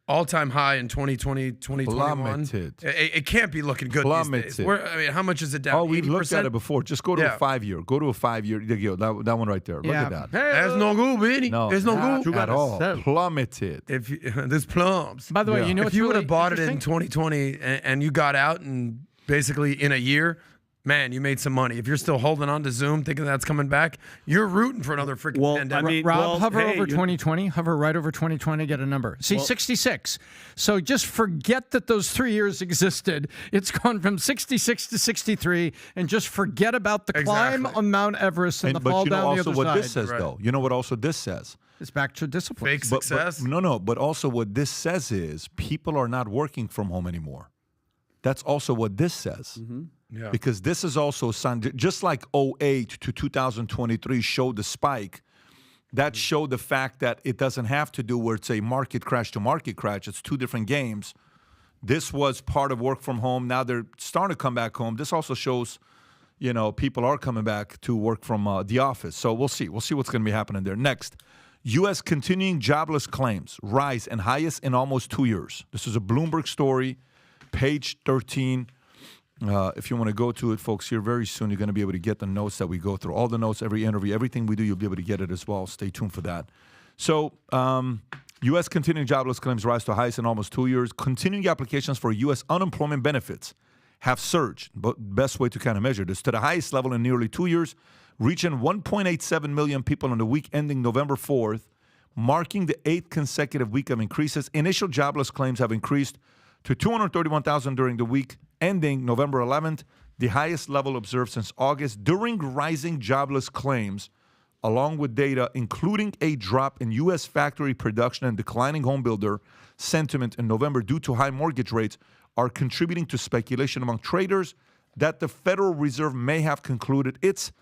all-time high in 2020, 2021. Plummeted. It can't be looking good these days. How much is it down? Oh, we 80%? looked at it before. Just go to a 5-year. Go to a 5-year. That one right there. Look at that. There's no good, Benny. No, There's no good at all. Plummeted. If there's plums. By the way, if you would have bought it in 2020 and you got out and basically in a year, man, you made some money. If you're still holding on to Zoom, thinking that's coming back, you're rooting for another freaking pandemic. Rob, hover over 2020. Hover right over 2020. Get a number. See, 66. So just forget that those 3 years existed. It's gone from 66 to 63, and just forget about the climb on Mount Everest and the fall down the other side. But you know also what this says, though? You know what also this says? It's back to discipline. Fake success? But also what this says is people are not working from home anymore. That's also what this says. Yeah. Because this is also a sign, just like 08 to 2023 showed the spike, that showed the fact that it doesn't have to do where it's a market crash to market crash. It's two different games. This was part of work from home. Now they're starting to come back home. This also shows, people are coming back to work from the office. So we'll see. We'll see what's going to be happening there. Next, U.S. continuing jobless claims rise and highest in almost 2 years. This is a Bloomberg story, page 13. If you want to go to it, folks, here very soon, you're going to be able to get the notes that we go through. All the notes, every interview, everything we do, you'll be able to get it as well. Stay tuned for that. So, U.S. continuing jobless claims rise to highest in almost 2 years. Continuing applications for U.S. unemployment benefits have surged, but best way to kind of measure this, to the highest level in nearly 2 years, reaching 1.87 million people on the week ending November 4th, marking the 8th consecutive week of increases. Initial jobless claims have increased to 231,000 during the week ending November 11th, the highest level observed since August. During rising jobless claims, along with data including a drop in U.S. factory production and declining home builder sentiment in November due to high mortgage rates, are contributing to speculation among traders that the Federal Reserve may have concluded its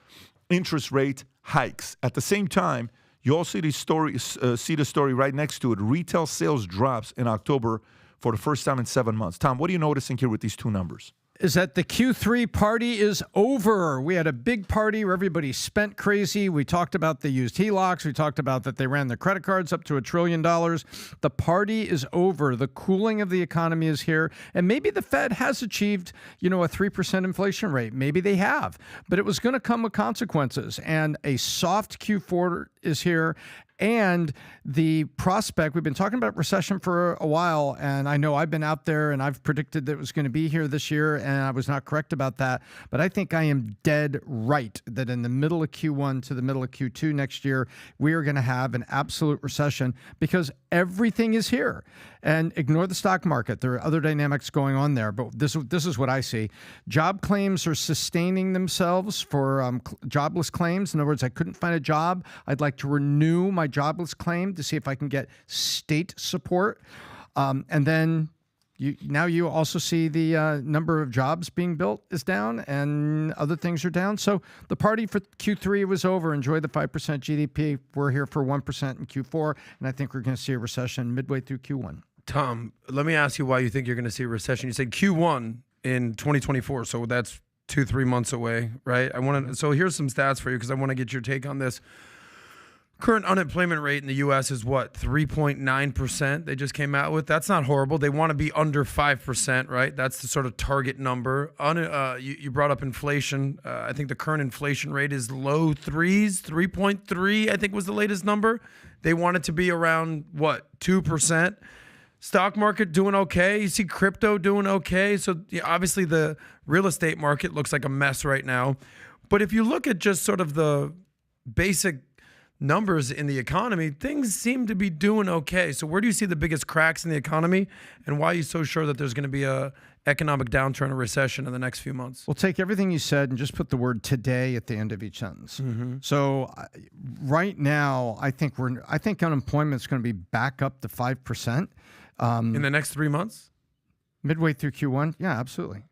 interest rate hikes. At the same time, you also see the story right next to it. Retail sales drops in October for the first time in 7 months. Tom, what are you noticing here with these two numbers? Is that the Q3 party is over. We had a big party where everybody spent crazy. We talked about the used HELOCs. We talked about that they ran their credit cards up to $1 trillion. The party is over. The cooling of the economy is here. And maybe the Fed has achieved, a 3% inflation rate. Maybe they have. But it was going to come with consequences. And a soft Q4 is here. And the prospect, we've been talking about recession for a while, and I know I've been out there and I've predicted that it was going to be here this year, and I was not correct about that. But I think I am dead right that in the middle of Q1 to the middle of Q2 next year, we are going to have an absolute recession because everything is here. And ignore the stock market. There are other dynamics going on there, but this is what I see. Job claims are sustaining themselves for jobless claims. In other words, I couldn't find a job. I'd like to renew my jobless claim to see if I can get state support. And then you also see the number of jobs being built is down and other things are down. So the party for Q3 was over. Enjoy the 5% GDP. We're here for 1% in Q4, and I think we're going to see a recession midway through Q1. Tom, let me ask you why you think you're going to see a recession. You said Q1 in 2024, so that's 2-3 months away, right? So here's some stats for you because I want to get your take on this. Current unemployment rate in the U.S. is what, 3.9% they just came out with? That's not horrible. They want to be under 5%, right? That's the sort of target number. You brought up inflation. I think the current inflation rate is low threes, 3.3, I think was the latest number. They want it to be around, 2%? Stock market doing okay. You see crypto doing okay. So obviously the real estate market looks like a mess right now. But if you look at just sort of the basic numbers in the economy, things seem to be doing okay. So where do you see the biggest cracks in the economy, and why are you so sure that there's going to be a economic downturn or recession in the next few months? Well, take everything you said and just put the word today at the end of each sentence. Mm-hmm. So right now, I think unemployment is going to be back up to 5%. In the next 3 months? Midway through Q1? Yeah, absolutely.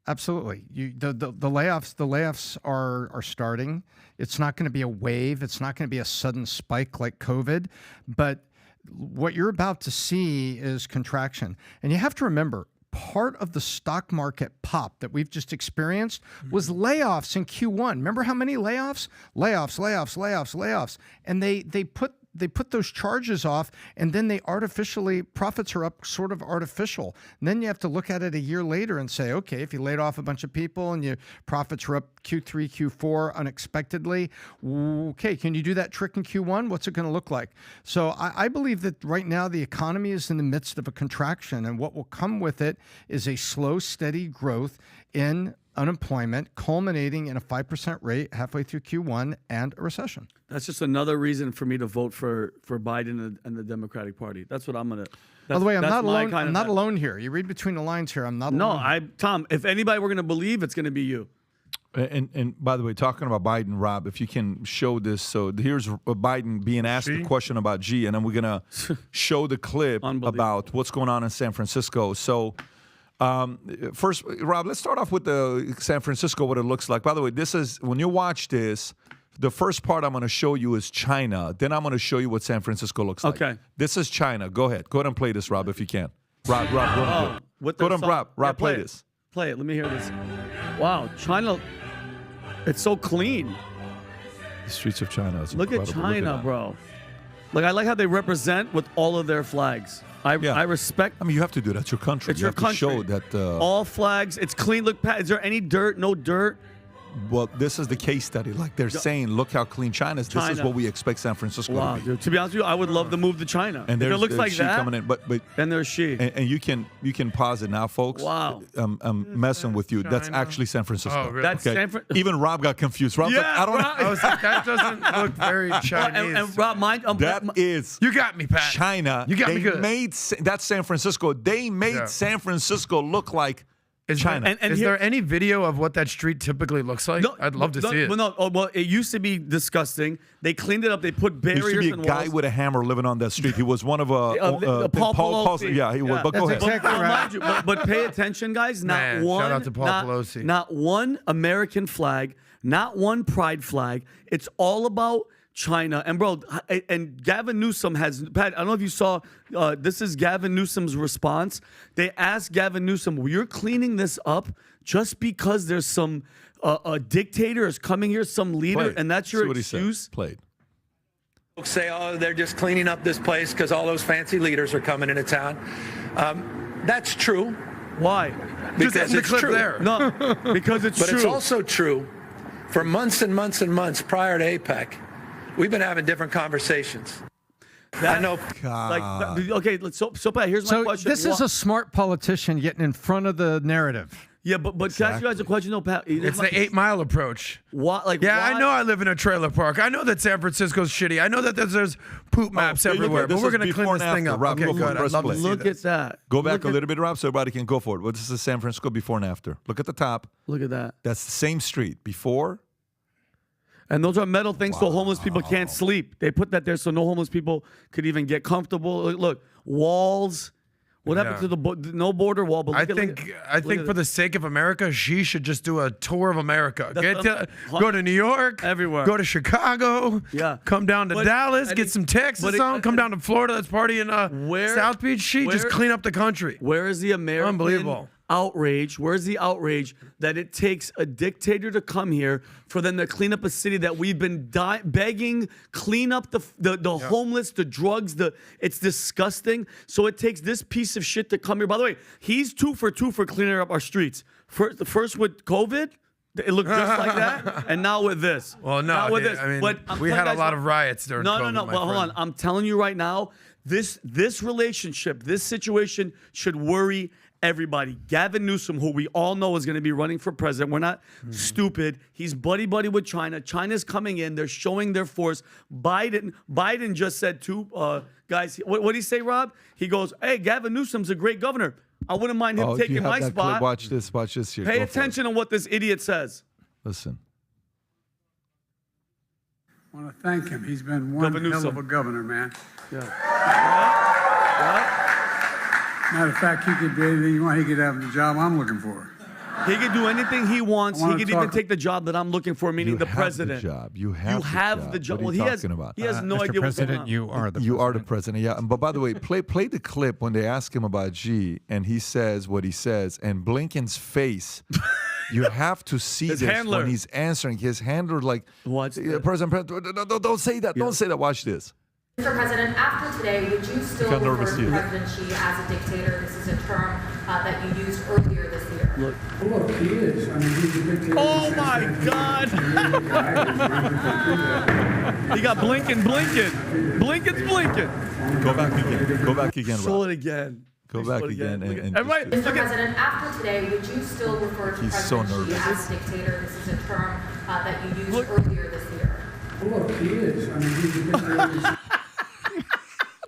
Absolutely. The layoffs are starting. It's not going to be a wave. It's not going to be a sudden spike like COVID, but what you're about to see is contraction. And you have to remember, part of the stock market pop that we've just experienced was layoffs in Q1. Remember how many layoffs? Layoffs. And they put those charges off, and then profits are up sort of artificial. And then you have to look at it a year later and say, okay, if you laid off a bunch of people and your profits were up Q3, Q4 unexpectedly, okay, can you do that trick in Q1? What's it going to look like? So I believe that right now the economy is in the midst of a contraction, and what will come with it is a slow, steady growth in unemployment, culminating in a 5% rate halfway through Q1 and a recession. That's just another reason for me to vote for Biden and the Democratic Party. That's what I'm gonna. By the way, I'm not alone. I'm not alone here. You read between the lines here. I'm not alone. No, Tom. If anybody we're gonna believe, it's gonna be you. And by the way, talking about Biden, Rob, if you can show this. So here's Biden being asked a question about Xi, and then we're gonna show the clip about what's going on in San Francisco. So. First, Rob, let's start off with the San Francisco, what it looks like. By the way, this is, when you watch this, the first part I'm going to show you is China. Then I'm going to show you what San Francisco looks like. Okay. This is China. Go ahead. Go ahead and play this, Rob, if you can. Rob, go ahead. Go ahead, Rob, play this. Play it. Let me hear this. Wow, China, it's so clean. The streets of China is Look incredible. at China, bro. Like, I like how they represent with all of their flags. I respect. I mean, you have to do that. It's your country. It's your country. To show that all flags. It's clean. Look, Pat. Is there any dirt? No dirt. Well, this is the case study. Like they're saying, look how clean China is. This is what we expect San Francisco to be. Dude. To be honest with you, I would love to move to China. And it looks like Xi that. Coming in, but and there's Xi. And you can pause it now, folks. Wow. I'm messing with you. China. That's actually San Francisco. Oh, really? That's San Francisco. Even Rob got confused. Rob's like, I don't know. I was like, that doesn't look very Chinese. And Rob, that is you got me, Pat. China. You got me good. That's San Francisco. They made San Francisco look like China. Is there any video of what that street typically looks like? No, I'd love to see it. Well, it used to be disgusting. They cleaned it up. They put barriers There used to and be a guy walls. with a hammer living on that street. He was one of Paul Pelosi. Yeah, he was. But go ahead. Exactly right. But pay attention, guys. Man, shout out to Paul Pelosi. Not one American flag. Not one pride flag. It's all about China. And bro, and Gavin Newsom has, Pat, I don't know if you saw, this is Gavin Newsom's response. They asked Gavin Newsom, well, you're cleaning this up just because there's some a dictator is coming here, some leader, and that's your excuse? Played. Folks say, oh, they're just cleaning up this place because all those fancy leaders are coming into town. That's true. Why? Because it's true. There. No, because it's but true. It's also true for months and months and months prior to APEC. We've been having different conversations. I know. Okay, so Pat, here's my question. This is a smart politician getting in front of the narrative. Yeah, but can I ask you guys a question, though, Pat? It's the 8 Mile approach. What? Like, yeah, why? I know I live in a trailer park. I know that San Francisco's shitty. I know that there's poop maps everywhere. But we're going to clean this thing up. Rob, okay, good. I'd love to see Look at that. Go back a little bit, Rob, so everybody can go for it. Well, this is San Francisco before and after. Look at the top. Look at that. That's the same street before. And those are metal things so homeless people can't sleep. They put that there so no homeless people could even get comfortable. Look, walls. What happened to the no border wall? But I think for the sake of America, Xi should just do a tour of America. Go to New York, everywhere. Go to Chicago. Yeah. Come down to Dallas, get some Texas on. Come down to Florida. Let's party in South Beach. Xi, just clean up the country. Where is the American Unbelievable outrage? Where's the outrage that it takes a dictator to come here for them to clean up a city that we've been begging, clean up the homeless, the drugs, it's disgusting. So it takes this piece of shit to come here. By the way, he's 2 for 2 for cleaning up our streets. First with COVID, it looked just like that, and now with this. Well, no, now with this. I mean, but we had a lot of riots during COVID. No. Well, hold on. I'm telling you right now, this relationship, this situation should worry everybody. Gavin Newsom, who we all know is going to be running for president. We're not stupid. He's buddy-buddy with China. China's coming in. They're showing their force. Biden just said to guys, what did he say, Rob? He goes, hey, Gavin Newsom's a great governor. I wouldn't mind him taking my spot. Watch this here. Pay attention to what this idiot says. Listen. I want to thank him. He's been one hell of a governor, man. Yeah. Matter of fact, he could do anything you want. He could have the job I'm looking for. He can do anything he wants. He wanna can even talk- take the job that I'm looking for, meaning You the have president. The job. You You have the job. What Well, are you talking about? he has no Mr. idea what's going President, on. you are the You are the president. president, yeah. But by the way, play the clip when they ask him about Xi, and he says what he says, and Blinken's face. You have to see His this handler. when he's answering. His handler, like, Watch this. President, don't say that. Don't say that. Watch this. Mr. President, after today, would you still Look how nervous refer he to is. President Xi as a dictator? This is a term that you used earlier this year. Look. Look, he is. I mean, he's a dictator. Oh my God! He got Blinken's blinking. Go back again. Go back again, Show Rob. it again. Go Show back it again. And Everybody, just- Mr. President, after today, would you still refer to He's so President Xi nervous. as a dictator? This is a term that you used earlier this year. Look, he is. I mean, he's a dictator.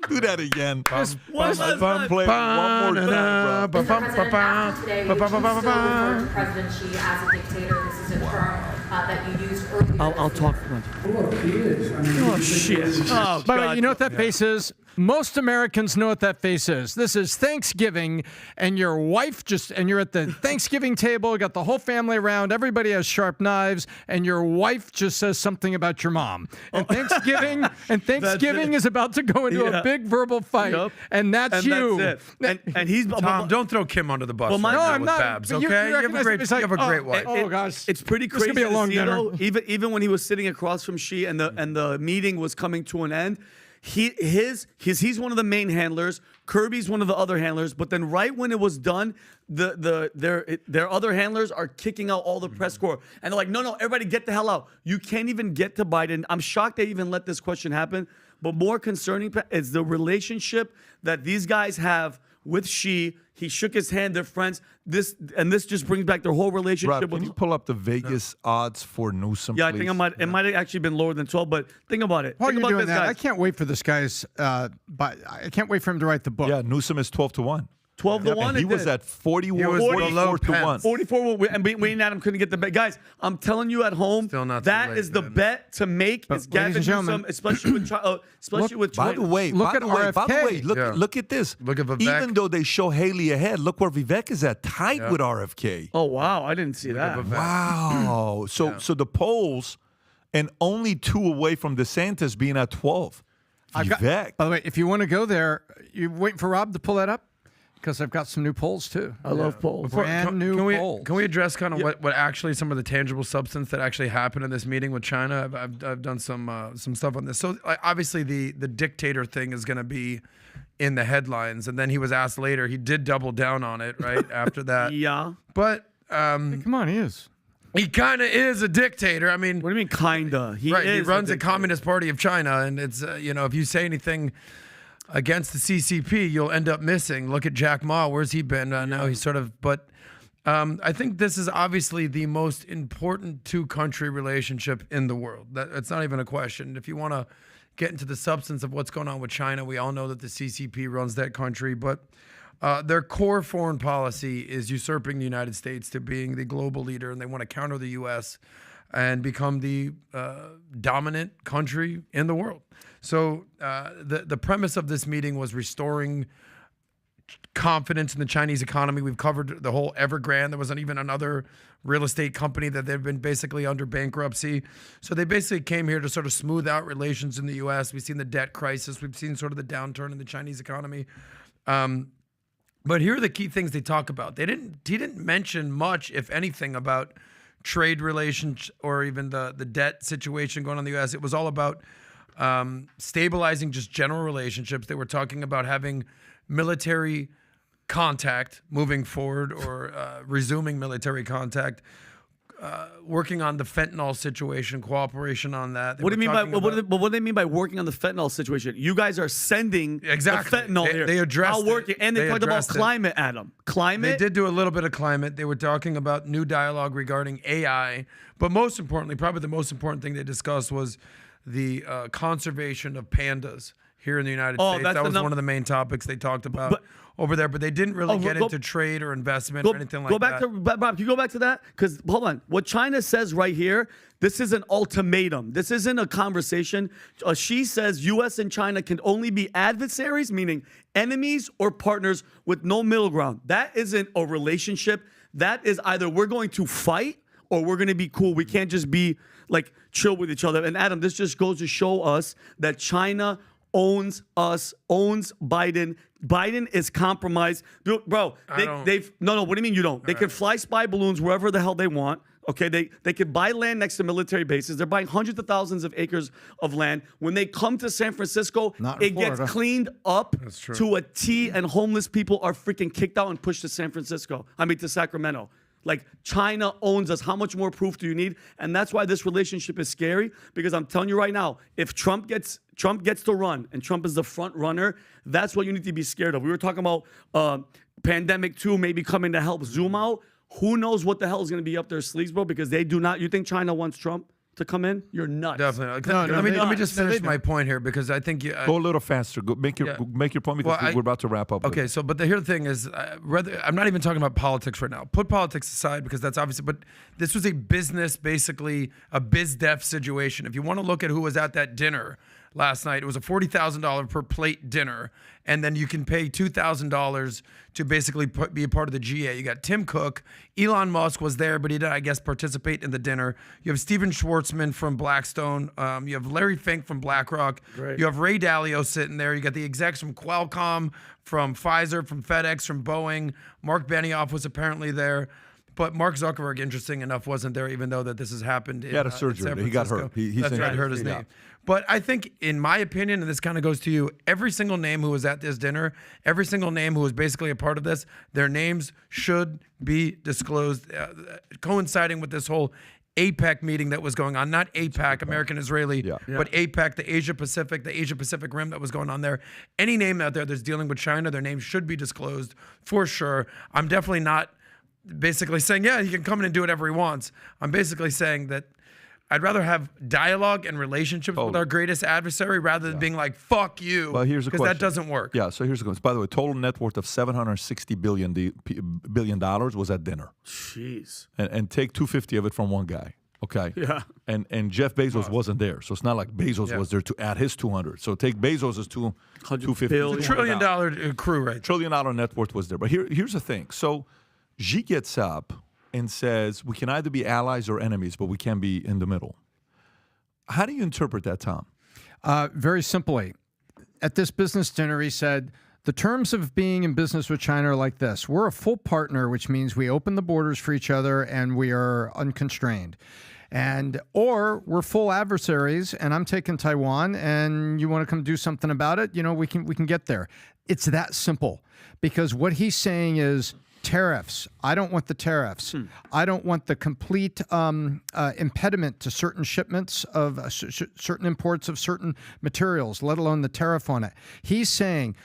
do that again. one last time. Play one more time, Rob. Mr. President, after today, would you still refer to President Xi as a dictator? This is a term that you used earlier I'll this talk year. for him. Look, he is. I mean, Oh he's a shit! dictator. Oh By the way, God. you know what that face is? Most Americans know what that face is. This is Thanksgiving, and your wife and you're at the Thanksgiving table, you got the whole family around, everybody has sharp knives, and your wife just says something about your mom. And Thanksgiving is about to go into a big verbal fight, Yep. and that's And you. that's it. And he's Tom, don't throw Kim under the bus. Well, right no, now I'm with not. Babs, But okay? you You have a recognize great, it's like, you have a great wife. Oh gosh, It's pretty This is crazy. gonna be a to long see, dinner. though. Even when he was sitting across from Xi and the meeting was coming to an end, he's one of the main handlers. Kirby's one of the other handlers. But then right when it was done, their other handlers are kicking out all the press corps, and they're like, no, everybody get the hell out. You can't even get to Biden. I'm shocked they even let this question happen. But more concerning is the relationship that these guys have with Xi. He shook his hand. They're friends. This just brings back their whole relationship. Rob, can you pull up the Vegas odds for Newsom? Yeah, I please? think it might have actually been lower than 12. But think about it. While Think you're about doing this, that, guys. I can't wait for this guy's. But I can't wait for him to write the book. Yeah, Newsom is 12-1. 12 to 1. And he was at 41, He was below 44 to 1. 44, and Wayne and Adam couldn't get the bet. Guys, I'm telling you at home, Still not too that late, is the man. bet to make. But Is Gavin ladies and gentlemen, Newsom, especially with By the way, Look by at the way, RFK. look at this. Look at Vivek. Even though they show Haley ahead, look where Vivek is at, tied with RFK. Oh wow, I didn't see that. Vivek. Wow. So the polls, and only 2 away from DeSantis being at 12. Vivek. By the way, if you want to go there, you waiting for Rob to pull that up? Because I've got some new polls too. I love polls. Brand new polls. Can we address kind of what actually some of the tangible substance that actually happened in this meeting with China? I've done some stuff on this. So obviously the dictator thing is going to be in the headlines, and then he was asked later. He did double down on it right after that. Yeah. But Come on, he is. he kind of is a dictator. I mean, What do you mean, kinda? He right? He is runs a the dictator. Communist Party of China, and it's if you say anything against the CCP, you'll end up missing. Look at Jack Ma. Where's he been? Now he's sort of. But I think this is obviously the most important two-country relationship in the world. It's not even a question. If you want to get into the substance of what's going on with China, we all know that the CCP runs that country, but their core foreign policy is usurping the United States to being the global leader, and they want to counter the U.S. and become the dominant country in the world. So the premise of this meeting was restoring confidence in the Chinese economy. We've covered the whole Evergrande. There wasn't even another real estate company that they've been basically under bankruptcy. So they basically came here to sort of smooth out relations in the U.S. We've seen the debt crisis. We've seen sort of the downturn in the Chinese economy. But here are the key things they talk about. He didn't mention much, if anything, about trade relations or even the debt situation going on in the U.S. It was all about stabilizing just general relationships. They were talking about having military contact moving forward or resuming military contact, working on the fentanyl situation, cooperation on that. What do you mean by what do they mean by working on the fentanyl situation? You guys are sending Exactly. the fentanyl here. They addressed I'll work it. it. And they They talked about addressed it. climate, Adam. Climate. They did do a little bit of climate. They were talking about new dialogue regarding AI. But most importantly, probably the most important thing they discussed was the conservation of pandas here in the United States. that's That the was one of the main topics they talked about over there. But they didn't really get into trade or investment or anything like go back that. to Bob. Can you go back to that? Because hold on, what China says right here, this is an ultimatum. This isn't a conversation. Xi says U.S. and China can only be adversaries, meaning enemies or partners with no middle ground. That isn't a relationship. That is either we're going to fight or we're going to be cool. We can't just be like chill with each other. And Adam, this just goes to show us that China owns us, owns Biden. Biden is compromised. Dude, bro, they've no, what do you mean you don't? They can fly spy balloons wherever the hell they want. Okay, they could buy land next to military bases. They're buying hundreds of thousands of acres of land. When they come to San Francisco, it gets cleaned up to a T, and homeless people are freaking kicked out and pushed to to Sacramento. Like, China owns us. How much more proof do you need? And that's why this relationship is scary, because I'm telling you right now, if Trump gets to run, and Trump is the front runner, that's what you need to be scared of. We were talking about pandemic 2 maybe coming to help zoom out. Who knows what the hell is going to be up their sleeves, bro? Because they do not. You think China wants Trump to come in? You're nuts. Definitely. Let me just finish my point here, because I think go a little faster. Go make your point, because we're about to wrap up. Okay, so but the thing is, I'm not even talking about politics right now. Put politics aside, because that's obviously. But this was a business, basically a biz def situation. If you want to look at who was at that dinner last night, it was a $40,000 per plate dinner, and then you can pay $2,000 to basically be a part of the GA. You got Tim Cook, Elon Musk was there, but he didn't, I guess, participate in the dinner. You have Steven Schwartzman from Blackstone. You have Larry Fink from BlackRock. Great. You have Ray Dalio sitting there. You got the execs from Qualcomm, from Pfizer, from FedEx, from Boeing. Mark Benioff was apparently there. But Mark Zuckerberg, interesting enough, wasn't there, even though that this has happened. He had a surgery. He got hurt. That's right, hurt his knee. But I think, in my opinion, and this kind of goes to you, every single name who was at this dinner, every single name who was basically a part of this, their names should be disclosed, coinciding with this whole APEC meeting that was going on. Not APAC, American-Israeli, but APEC, the Asia Pacific Rim that was going on there. Any name out there that's dealing with China, their name should be disclosed for sure. I'm definitely not basically saying, yeah, he can come in and do whatever he wants. I'm basically saying that I'd rather have dialogue and relationships with our greatest adversary rather than being like, fuck you. Well, here's the question. Because that doesn't work. Yeah, so here's the question. By the way, total net worth of $760 billion was at dinner. Jeez. And take 250 of it from one guy. Okay. Yeah. And Jeff Bezos wasn't there. So it's not like Bezos was there to add his 200. So take Bezos' 250. It's a $1 trillion crew, right? $1 trillion net worth was there. But here's the thing. So Xi gets up and says, we can either be allies or enemies, but we can't be in the middle. How do you interpret that, Tom? Very simply. At this business dinner, he said, the terms of being in business with China are like this. We're a full partner, which means we open the borders for each other and we are unconstrained. Or we're full adversaries, and I'm taking Taiwan, and you want to come do something about it, we can get there. It's that simple, because what he's saying is, tariffs. I don't want the tariffs. I don't want the complete impediment to certain shipments of certain imports of certain materials, let alone the tariff on it. He's saying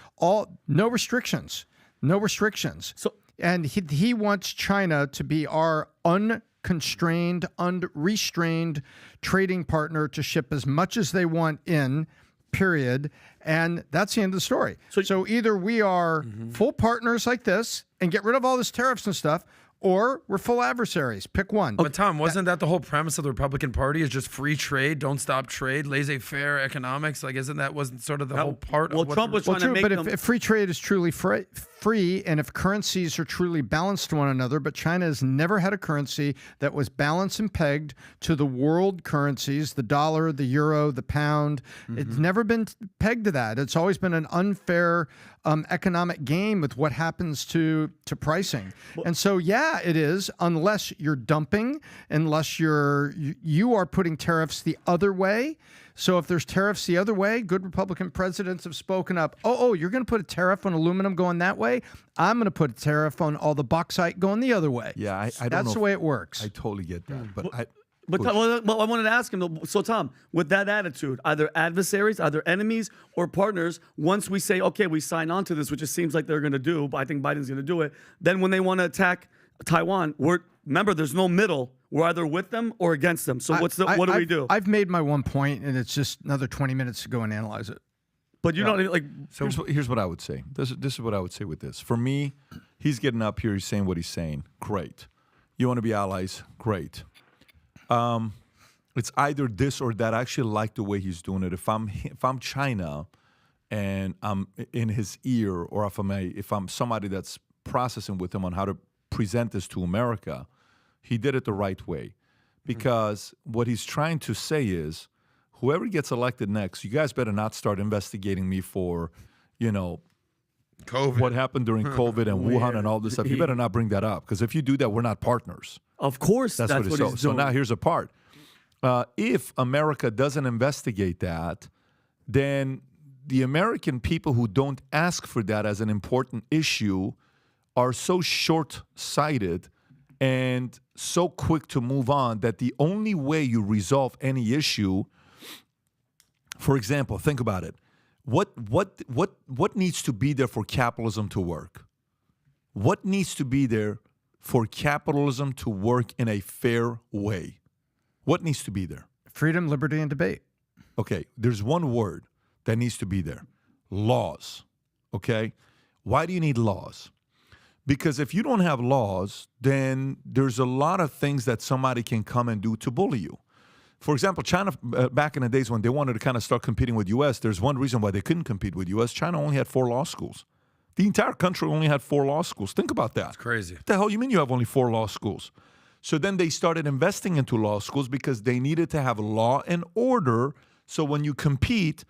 no restrictions. So, and he wants China to be our unconstrained, unrestrained trading partner to ship as much as they want in. Period. And that's the end of the story. So either we are full partners like this and get rid of all this tariffs and stuff, or we're full adversaries. Pick one. But Tom, wasn't that the whole premise of the Republican Party, is just free trade, don't stop trade, laissez-faire economics? Like, wasn't sort of the whole part of what Trump was trying to make them... But if free trade is truly free, and if currencies are truly balanced to one another, but China has never had a currency that was balanced and pegged to the world currencies, the dollar, the euro, the pound. It's never been pegged to that. It's always been an unfair economic game with what happens to pricing. And so, yeah, it is, unless you're dumping, unless you are putting tariffs the other way. So if there's tariffs the other way, good Republican presidents have spoken up. Oh, you're going to put a tariff on aluminum going that way? I'm going to put a tariff on all the bauxite going the other way. Yeah, I don't know. That's the way it works. I totally get that. But I wanted to ask him, so Tom, with that attitude, either adversaries, either enemies, or partners, once we say, okay, we sign on to this, which it seems like they're going to do, but I think Biden's going to do it, then when they want to attack Taiwan, remember, there's no middle. We're either with them or against them. So what do we do? I've made my one point, and it's just another 20 minutes to go and analyze it. But you don't like. So here's what I would say. This is what I would say with this. For me, he's getting up here. He's saying what he's saying. Great. You want to be allies? Great. It's either this or that. I actually like the way he's doing it. If I'm China, and I'm in his ear, or if I'm somebody that's processing with him on how to present this to America, he did it the right way. Because what he's trying to say is, whoever gets elected next, you guys better not start investigating me for, COVID. What happened during COVID and Wuhan and all this stuff. You better not bring that up, because if you do that, we're not partners. Of course, that's what he's doing. So now here's a part. If America doesn't investigate that, then the American people who don't ask for that as an important issue are so short-sighted and so quick to move on that the only way you resolve any issue, for example, think about it. What needs to be there for capitalism to work? What needs to be there for capitalism to work in a fair way? What needs to be there? Freedom, liberty, and debate. Okay, there's one word that needs to be there. Laws. Okay? Why do you need laws? Because if you don't have laws, then there's a lot of things that somebody can come and do to bully you. For example, China, back in the days when they wanted to kind of start competing with U.S., there's one reason why they couldn't compete with U.S. China only had 4 law schools. The entire country only had 4 law schools. Think about that. It's crazy. What the hell you mean you have only 4 law schools? So then they started investing into law schools because they needed to have law and order. So when you compete,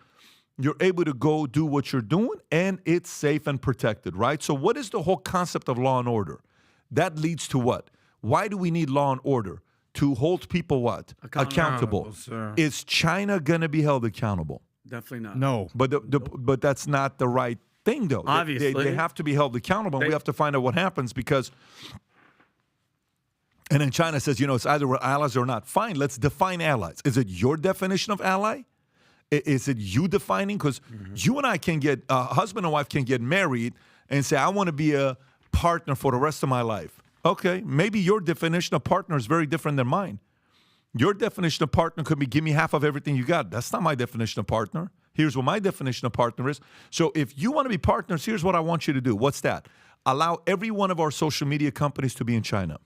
you're able to go do what you're doing and it's safe and protected, right? So what is the whole concept of law and order? That leads to what? Why do we need law and order? To hold people what? Accountable. Is China going to be held accountable? Definitely not. No. But that's not the right thing, though. Obviously. They have to be held accountable. And we have to find out what happens because... And then China says, it's either we're allies or not. Fine, let's define allies. Is it your definition of ally? Is it you defining? Because you and I can get, husband and wife can get married and say, I want to be a partner for the rest of my life. Okay, maybe your definition of partner is very different than mine. Your definition of partner could be, give me half of everything you got. That's not my definition of partner. Here's what my definition of partner is. So if you want to be partners, here's what I want you to do. What's that? Allow every one of our social media companies to be in China.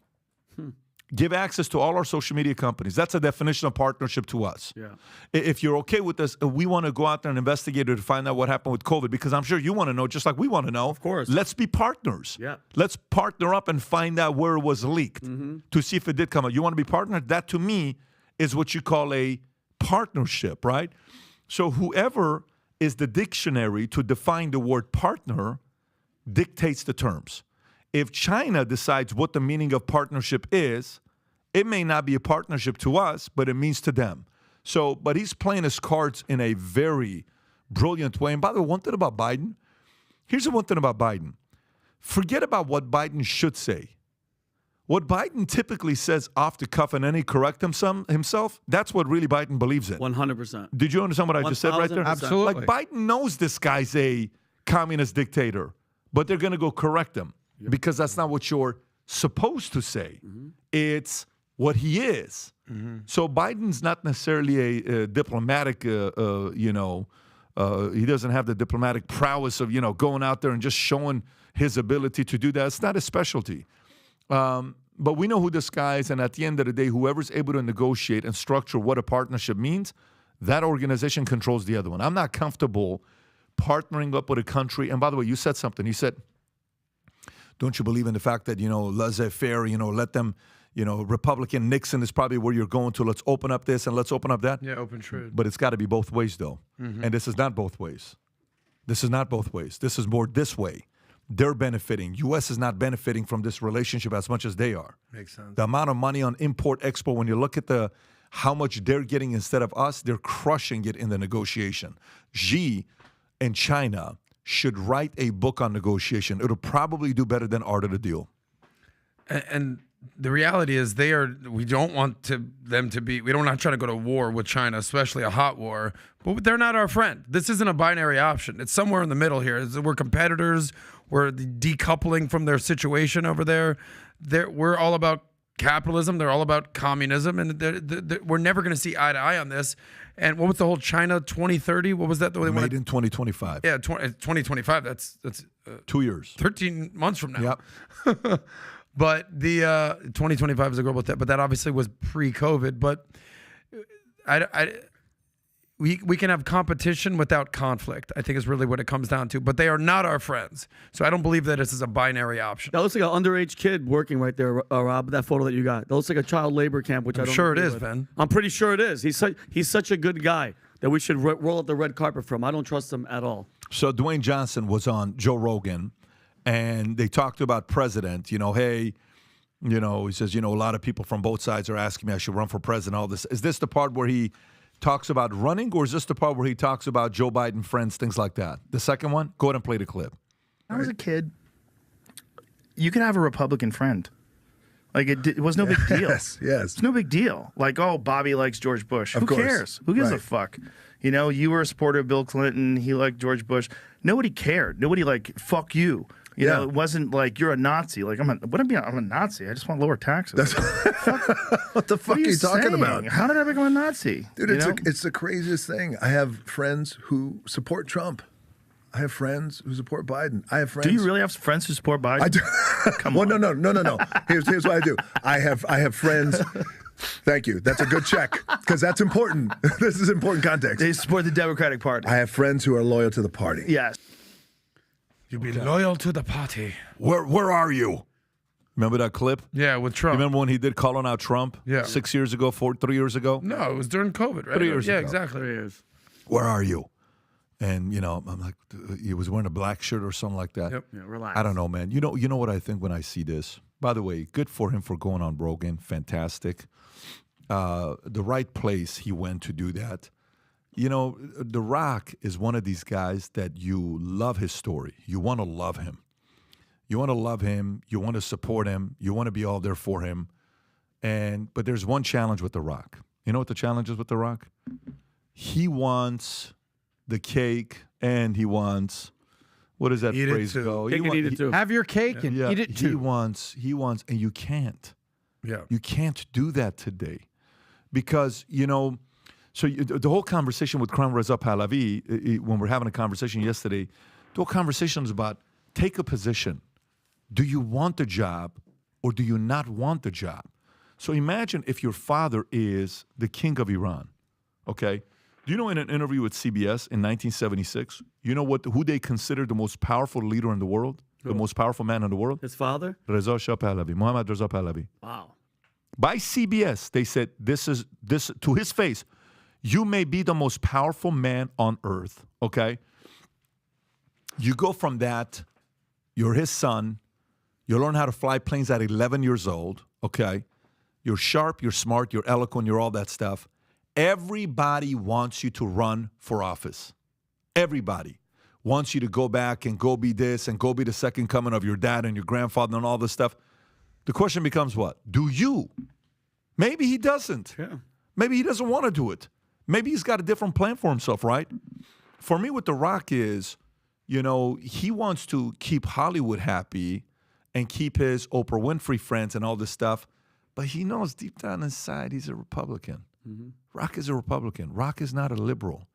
Give access to all our social media companies. That's a definition of partnership to us. Yeah. If you're okay with this, we want to go out there and investigate it to find out what happened with COVID, because I'm sure you want to know, just like we want to know. Of course. Let's be partners. Yeah. Let's partner up and find out where it was leaked to see if it did come out. You want to be partners? That, to me, is what you call a partnership, right? So whoever is the dictionary to define the word partner dictates the terms. If China decides what the meaning of partnership is, it may not be a partnership to us, but it means to them. So, but he's playing his cards in a very brilliant way. And by the way, one thing about Biden, here's the one thing about Biden. Forget about what Biden should say. What Biden typically says off the cuff and then he corrects himself, that's what really Biden believes in. 100%. Did you understand what I just said right there? Absolutely. Like Biden knows this guy's a communist dictator, but they're going to go correct him because that's not what you're supposed to say. It's what he is. So Biden's not necessarily a diplomatic, he doesn't have the diplomatic prowess of, going out there and just showing his ability to do that. It's not his specialty. But we know who this guy is, and at the end of the day, whoever's able to negotiate and structure what a partnership means, that organization controls the other one. I'm not comfortable partnering up with a country. And by the way, you said something. You said, don't you believe in the fact that, laissez-faire, let them, Republican Nixon is probably where you're going to. Let's open up this and let's open up that. Yeah, open trade. But it's got to be both ways, though. And this is not both ways. This is not both ways. This is more this way. They're benefiting. U.S. is not benefiting from this relationship as much as they are. Makes sense. The amount of money on import-export, when you look at how much they're getting instead of us, they're crushing it in the negotiation. Xi and China should write a book on negotiation. It'll probably do better than Art of the Deal. And the reality is we don't want them to be, we're not trying to go to war with China, especially a hot war, but they're not our friend. This isn't a binary option. It's somewhere in the middle here. We're competitors. We're decoupling from their situation over there. We're all about capitalism. They're all about communism. And we're never going to see eye to eye on this. And what was the whole China 2030? What was that? Made in 2025. Yeah, 2025. That's 2 years. 13 months from now. Yep. But the 2025 is a global threat, but that obviously was pre-COVID. But we can have competition without conflict, I think is really what it comes down to. But they are not our friends. So I don't believe that this is a binary option. That looks like an underage kid working right there, Rob, that photo that you got. That looks like a child labor camp, which I'm I don't sure it agree is, with. Ben. I'm pretty sure it is. He's such a good guy that we should roll out the red carpet from. I don't trust him at all. So Dwayne Johnson was on Joe Rogan, and they talked about president. Hey, he says, a lot of people from both sides are asking me I should run for president, all this. Is this the part where he talks about running, or is this the part where he talks about Joe Biden friends, things like that? The second one? Go ahead and play the clip. When I was a kid, you could have a Republican friend. Like, it was no big deal. Yes. It's no big deal. Like, oh, Bobby likes George Bush. Who course. cares? Who gives a Right. fuck? You were a supporter of Bill Clinton. He liked George Bush. Nobody cared. Nobody, fuck you. You know, it wasn't like you're a Nazi. Like, I'm a Nazi. I just want lower taxes. What the fuck are you talking saying? about? How did I become a Nazi? Dude, it's the craziest thing. I have friends who support Trump. I have friends who support Biden. I have friends. Do you really have friends who support Biden? I do. Come on. on. No. Here's what I do. I have friends. Thank you. That's a good check because that's important. This is important context. They support the Democratic Party. I have friends who are loyal to the party. Yes. You be loyal to the party. Where are you? Remember that clip? Yeah, with Trump. You remember when he did calling out Trump? Yeah. 6 years ago, 3 years ago? No, it was during COVID, right? 3 years yeah, ago. exactly. 3 years. Where are you? And, I'm like, he was wearing a black shirt or something like that. Yep. Yeah, relax. I don't know, man. You know what I think when I see this? By the way, good for him for going on Rogan. Fantastic. The right place he went to do that. The Rock is one of these guys that you love his story. You want to love him. You want to love him. You want to support him. You want to be all there for him. But there's one challenge with The Rock. You know what the challenge is with The Rock? He wants the cake and he wants, what does that Eat it phrase too. go? Cake and eat it too. Have your cake and eat it too. He wants, and you can't. Yeah. You can't do that today. Because, the whole conversation with Kram Reza Pahlavi, when we're having a conversation yesterday, the whole conversation is about take a position. Do you want the job or do you not want the job? So imagine if your father is the king of Iran, okay? Do you know in an interview with CBS in 1976, you know who they consider the most powerful leader in the world? The most powerful man in the world? His father? Reza Shah Pahlavi, Mohammad Reza Pahlavi. Wow. By CBS, they said this to his face, you may be the most powerful man on earth, okay? You go from that, you're his son, you learn how to fly planes at 11 years old, okay? You're sharp, you're smart, you're eloquent, you're all that stuff. Everybody wants you to run for office. Everybody wants you to go back and go be this and go be the second coming of your dad and your grandfather and all this stuff. The question becomes what? Do you? Maybe he doesn't. Yeah. Maybe he doesn't want to do it. Maybe he's got a different plan for himself, right? For me, with The Rock is, he wants to keep Hollywood happy and keep his Oprah Winfrey friends and all this stuff, but he knows deep down inside he's a Republican. Mm-hmm. Rock is a Republican. Rock is not a liberal.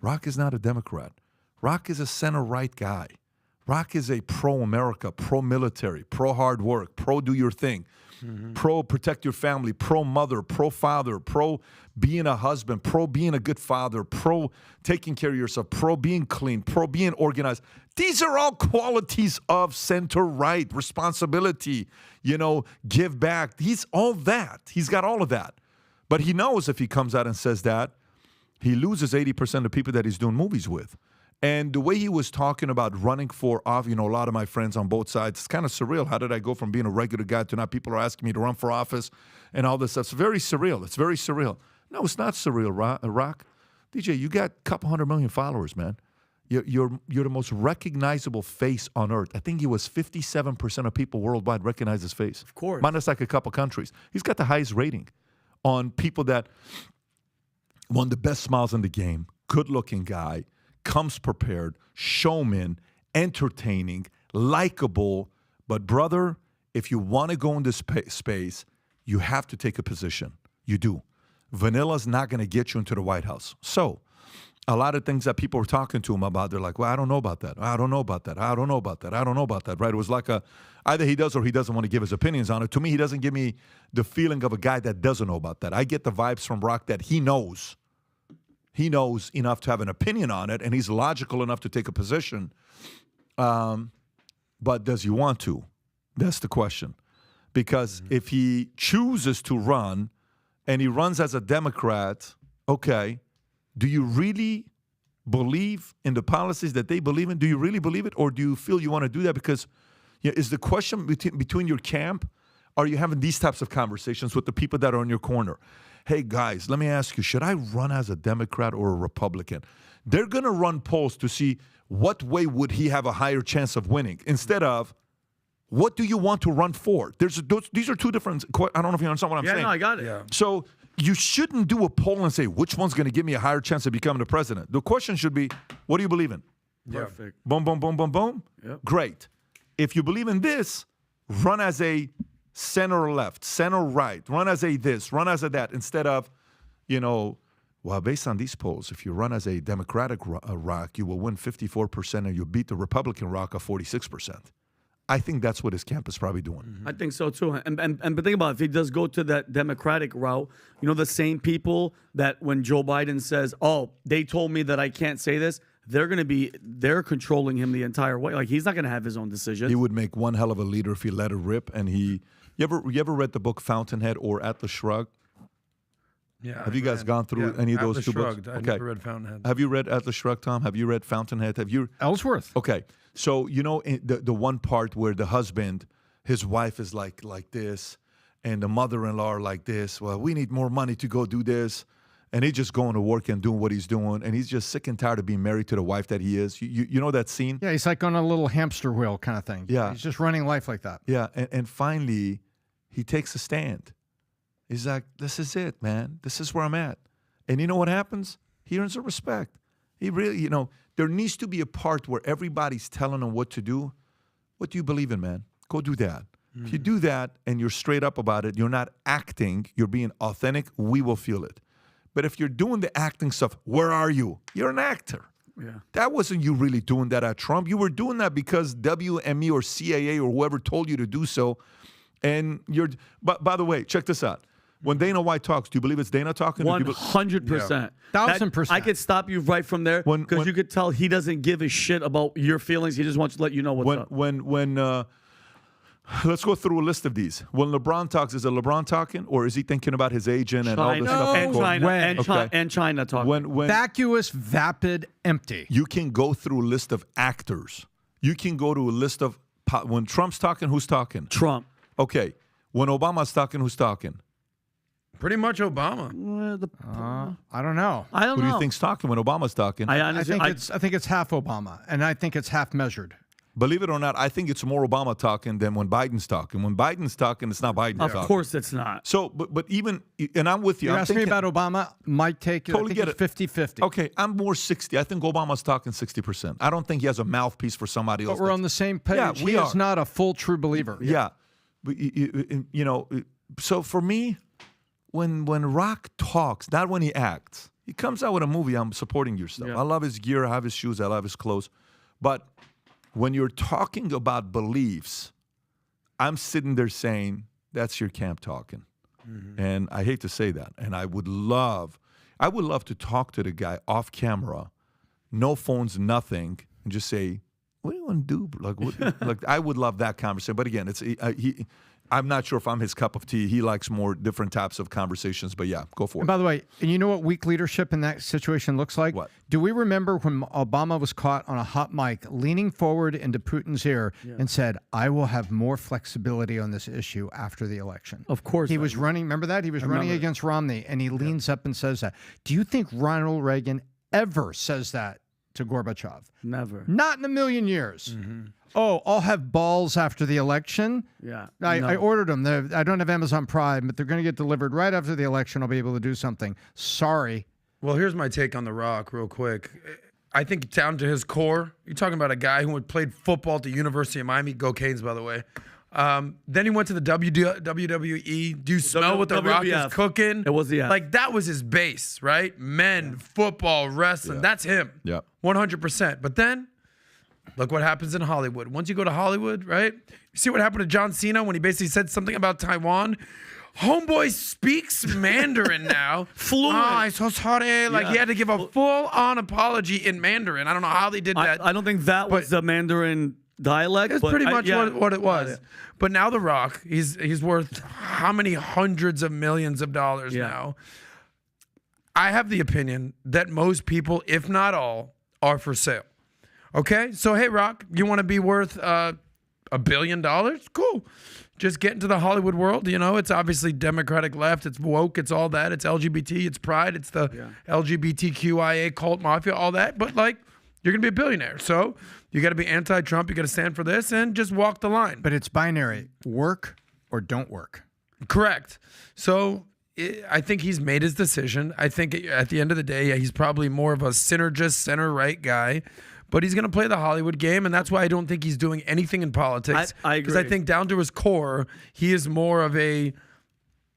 Rock is not a Democrat. Rock is a center-right guy. Rock is a pro-America, pro-military, pro-hard work, pro-do your thing, pro-protect your family, pro-mother, pro-father, pro-being a husband, pro-being a good father, pro-taking care of yourself, pro-being clean, pro-being organized. These are all qualities of center-right, responsibility, give back. He's all that. He's got all of that. But he knows if he comes out and says that, he loses 80% of people that he's doing movies with. And the way he was talking about running for office, a lot of my friends on both sides, it's kind of surreal. How did I go from being a regular guy to now people are asking me to run for office and all this stuff? It's very surreal. It's very surreal. No, it's not surreal, Rock. DJ, you got a couple 100 million followers, man. You're the most recognizable face on earth. I think he was 57% of people worldwide recognize his face. Of course. Minus like a couple countries. He's got the highest rating on people that one of the best smiles in the game, good-looking guy, comes prepared, showman, entertaining, likable. But brother, if you want to go in this space, you have to take a position. You do. Vanilla's not going to get you into the White House. So a lot of things that people were talking to him about, they're like, well, I don't know about that. I don't know about that. I don't know about that. I don't know about that, right? It was like either he does or he doesn't want to give his opinions on it. To me, he doesn't give me the feeling of a guy that doesn't know about that. I get the vibes from Rock that he knows. he knows enough to have an opinion on it, and he's logical enough to take a position. But does he want to? That's the question. Because if he chooses to run and he runs as a Democrat, okay, do you really believe in the policies that they believe in? Do you really believe it? Or do you feel you want to do that? Because is the question between your camp, are you having these types of conversations with the people that are on your corner? Hey, guys, let me ask you, should I run as a Democrat or a Republican? They're going to run polls to see what way would he have a higher chance of winning instead of what do you want to run for? These are two different, I don't know if you understand what I'm saying. Yeah, no, I got it. Yeah. So you shouldn't do a poll and say, which one's going to give me a higher chance of becoming the president? The question should be, what do you believe in? Perfect. Boom, boom, boom, boom, boom. Yep. Great. If you believe in this, run as a center left, center right, run as a this, run as a that, instead of, well, based on these polls, if you run as a Democratic rock, you will win 54% and you beat the Republican rock of 46%. I think that's what his camp is probably doing. I think so too. And but think about it, if he does go to that Democratic route, the same people that when Joe Biden says, "Oh, they told me that I can't say this," they're controlling him the entire way. Like he's not going to have his own decisions. He would make one hell of a leader if he let it rip. And you ever read the book Fountainhead or Atlas Shrugged? Yeah. Have you guys gone through any of those Atlas two Shrugged. books? I never read Fountainhead. Have you read Atlas Shrugged, Tom? Have you read Fountainhead? Have you? Ellsworth. Okay. So, the one part where the husband, his wife is like this, and the mother-in-law are like this. Well, we need more money to go do this. And he's just going to work and doing what he's doing. And he's just sick and tired of being married to the wife that he is. You know that scene? Yeah, he's like on a little hamster wheel kind of thing. Yeah. He's just running life like that. Yeah. And finally, he takes a stand. He's like, this is it, man. This is where I'm at. And you know what happens? He earns a respect. He really, there needs to be a part where everybody's telling him what to do. What do you believe in, man? Go do that. If you do that and you're straight up about it, you're not acting, you're being authentic, we will feel it. But if you're doing the acting stuff, where are you? You're an actor. Yeah. That wasn't you really doing that at Trump. You were doing that because WME or CAA or whoever told you to do so. And but by the way, check this out. When Dana White talks, do you believe it's Dana talking? 100%. 1,000%. I could stop you right from there because you could tell he doesn't give a shit about your feelings. He just wants to let you know what's up. Let's go through a list of these. When LeBron talks, is it LeBron talking, or is he thinking about his agent and all this stuff? And China talking. Vacuous, vapid, empty. You can go through a list of actors. You can go to a list of when Trump's talking, who's talking? Trump. Okay. When Obama's talking, who's talking? Pretty much Obama. I don't know. Who do you think's talking when Obama's talking? I think it's half Obama, and I think it's half measured. Believe it or not, I think it's more Obama talking than when Biden's talking. When Biden's talking, it's not Biden talking. Of course it's not. So, but even, and I'm with you. You're asking me about Obama? My take is totally get it. 50-50. Okay, I'm more 60. I think Obama's talking 60%. I don't think he has a mouthpiece for somebody else. But we're on the same page. Yeah, he is not a full true believer. Yeah. But, so for me, when Rock talks, not when he acts, he comes out with a movie, I'm supporting your stuff. Yeah. I love his gear, I have his shoes, I love his clothes. But when you're talking about beliefs, I'm sitting there saying, that's your camp talking. Mm-hmm. And I hate to say that. And I would love to talk to the guy off camera, no phones, nothing, and just say, what do you want to do? Like I would love that conversation. But again, I'm not sure if I'm his cup of tea. He likes more different types of conversations. But yeah, go for it. And by the way, and you know what weak leadership in that situation looks like? What? Do we remember when Obama was caught on a hot mic leaning forward into Putin's ear and said, I will have more flexibility on this issue after the election? Of course. He was running, remember that? He was running against Romney, and he leans up and says that. Do you think Ronald Reagan ever says that to Gorbachev? Never. Not in a million years. Mm-hmm. Oh, I'll have balls after the election. Yeah. I ordered them. I don't have Amazon Prime, but they're going to get delivered right after the election. I'll be able to do something. Sorry. Well, here's my take on The Rock real quick. I think down to his core, you're talking about a guy who had played football at the University of Miami. Go Canes, by the way. Then he went to the WWE. Do you smell what The Rock is cooking? It was the like that was his base, right? Men, football, wrestling. That's him. Yeah. 100%. But then look what happens in Hollywood. Once you go to Hollywood, right? You see what happened to John Cena when he basically said something about Taiwan? Homeboy speaks Mandarin now. Fluent. Oh, so sorry. Like he had to give a full-on apology in Mandarin. I don't know how they did that. I don't think that was the Mandarin dialect. That's pretty much what it was. But now The Rock, he's worth how many hundreds of millions of dollars now? I have the opinion that most people, if not all, are for sale. Okay? So, hey, Rock, you want to be worth $1 billion? Cool. Just get into the Hollywood world. You know, it's obviously Democratic left. It's woke. It's all that. It's LGBT. It's pride. It's the LGBTQIA cult mafia, all that. But, like, you're going to be a billionaire. So you got to be anti-Trump. You got to stand for this and just walk the line. But it's binary. Work or don't work. Correct. So I think he's made his decision. I think at the end of the day, he's probably more of a synergist, center-right guy. But he's going to play the Hollywood game, and that's why I don't think he's doing anything in politics. I agree. Because I think down to his core, he is more of a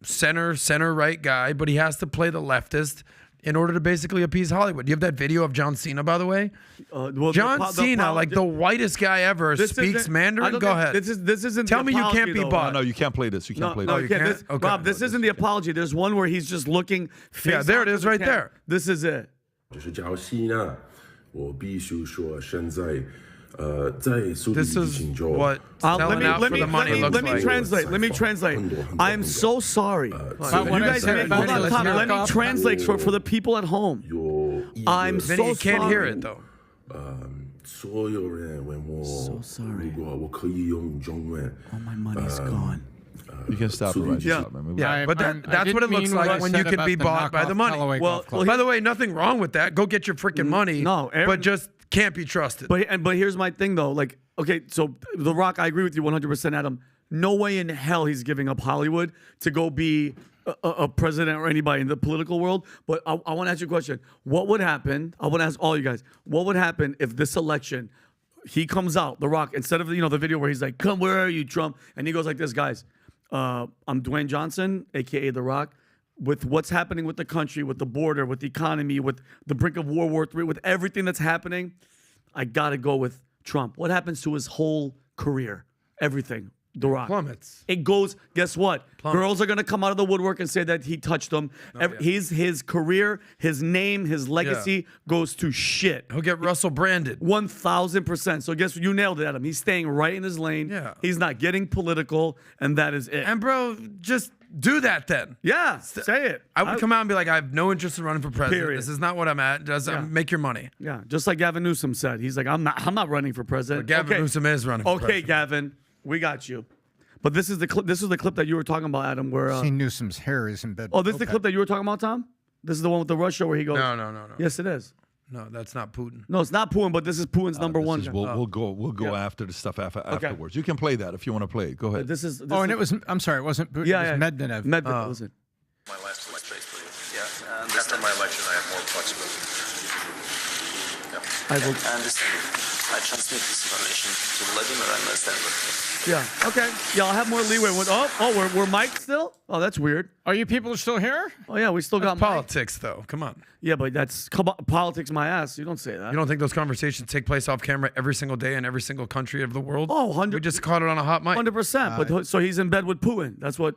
center-right guy, but he has to play the leftist in order to basically appease Hollywood. You have that video of John Cena, by the way? John Cena, like the whitest guy ever, speaks Mandarin? Go ahead. This isn't Tell the me you apology, can't be though. bought. No, you can't play this. You can't play this. You can't. Rob, this isn't the apology. There's one where he's just looking face Yeah, there out it to is the right camera. there. This is it. 就是假如吸纳，我必须说，现在在苏黎 This 世 is 情就 what let selling out for the money looks like. Let me translate. I am so sorry. What You I guys, said, hold on, let's Tom. hear it, Let me Tom. translate for the people at home. I'm Then so you can't sorry. hear it, though. 所有人问我 So sorry. 如果我可以用中文 All my money's gone. You can stop it right now, man. Yeah, but that's what it looks like when you can be bought by the money. Well, by the way, nothing wrong with that. Go get your freaking money. No, but just can't be trusted. But here's my thing though. Like, okay, so The Rock, I agree with you 100%, Adam. No way in hell he's giving up Hollywood to go be a president or anybody in the political world. But I want to ask you a question. What would happen? I want to ask all you guys. What would happen if this election he comes out, The Rock, instead of the video where he's like, "Come, where are you, Trump?" and he goes like this, guys. I'm Dwayne Johnson, aka The Rock. With what's happening with the country, with the border, with the economy, with the brink of World War III, with everything that's happening, I gotta go with Trump. What happens to his whole career? Everything. The Rock. Plummets. It goes, guess what? Plummets. Girls are gonna come out of the woodwork and say that he touched them. His career, his name, his legacy goes to shit. He'll get Russell branded. 1,000%. So guess what? You nailed it, Adam. He's staying right in his lane. Yeah. He's not getting political, and that is it. And bro, just do that then. Yeah, say it. I would come out and be like, I have no interest in running for president. Period. This is not what I'm at. Just make your money. Yeah, just like Gavin Newsom said. He's like, I'm not running for president. But Gavin Newsom is running for president. Okay, Gavin, we got you. But this is the clip. This is the clip that you were talking about, Adam. Where See, Newsom's hair is in bed. oh, this is the clip that you were talking about, Tom. This is the one with the Russia where he goes. No. Yes, it is. No, that's not Putin. No, it's not Putin, but this is Putin's number one. We'll go after the stuff afterwards. You can play that if you want to play it. Go ahead. This is. and it was. I'm sorry, it wasn't Putin. Yeah, it was Medvedev. Medvedev. Listen. My last space, please. Yeah, and after my election, I have more flexibility. Yeah. I will. I understand. I transmit this information to Vladimir and understand what. Yeah. Okay. Yeah, I'll have more leeway. We're mic'd still. Oh, that's weird. Are you people still here? Oh yeah, we still got politics though. Come on. Yeah, but that's politics. My ass. You don't say that. You don't think those conversations take place off camera every single day in every single country of the world? Oh, 100. We just caught it on a hot mic. 100%. But so he's in bed with Putin. That's what.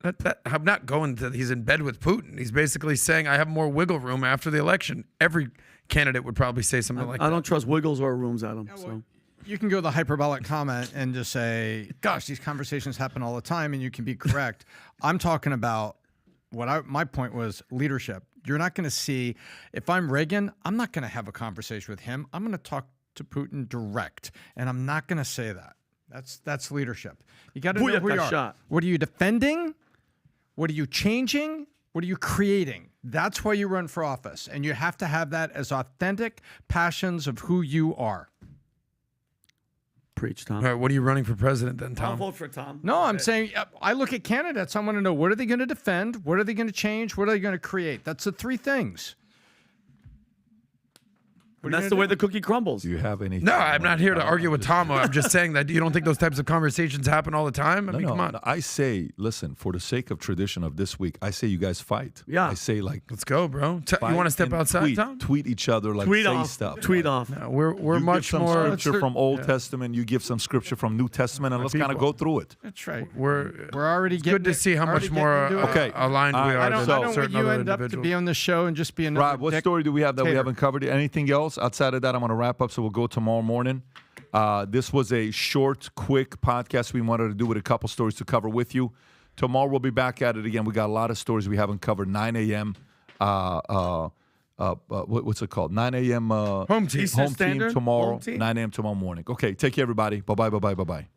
I'm not going to. He's in bed with Putin. He's basically saying I have more wiggle room after the election. Every candidate would probably say something like that. I don't trust wiggles or rooms, Adam. So. You can go to the hyperbolic comment and just say, gosh, these conversations happen all the time, and you can be correct. I'm talking about my point was leadership. You're not going to see, if I'm Reagan, I'm not going to have a conversation with him. I'm going to talk to Putin direct, and I'm not going to say that. That's leadership. You got to know who you are. What are you defending? What are you changing? What are you creating? That's why you run for office, and you have to have that as authentic passions of who you are. Preach, Tom. All right, what are you running for president then, Tom? I'll vote for Tom. No, I'm saying I look at candidates. I want to know, what are they going to defend? What are they going to change? What are they going to create? That's the three things. And that's the way the cookie crumbles. Do you have any? No, I'm not here to argue with Tomo. I'm just saying that you don't think those types of conversations happen all the time? I mean, come on. I say, listen, for the sake of tradition of this week, I say you guys fight. Yeah. I say, like, let's go, bro. You want to step outside, Tom? Tweet each other, like, tweet say off. stuff. Tweet off. No, we're you much give some more scripture from Old Testament. You give some scripture from New Testament, and let's kind of go through it. That's right. We're already getting good to see how much more aligned we are. I don't want certain you other end up to individuals. be on the show and just be another Rob, what story do we have that we haven't covered? Anything else? Outside of that, I'm going to wrap up, so we'll go tomorrow morning. This was a short, quick podcast we wanted to do with a couple stories to cover with you. Tomorrow we'll be back at it again. We got a lot of stories we haven't covered. 9 a.m. What's it called? 9 a.m. Home team. Home team tomorrow. 9 a.m. tomorrow morning. Okay, take care, everybody. Bye-bye, bye-bye, bye-bye.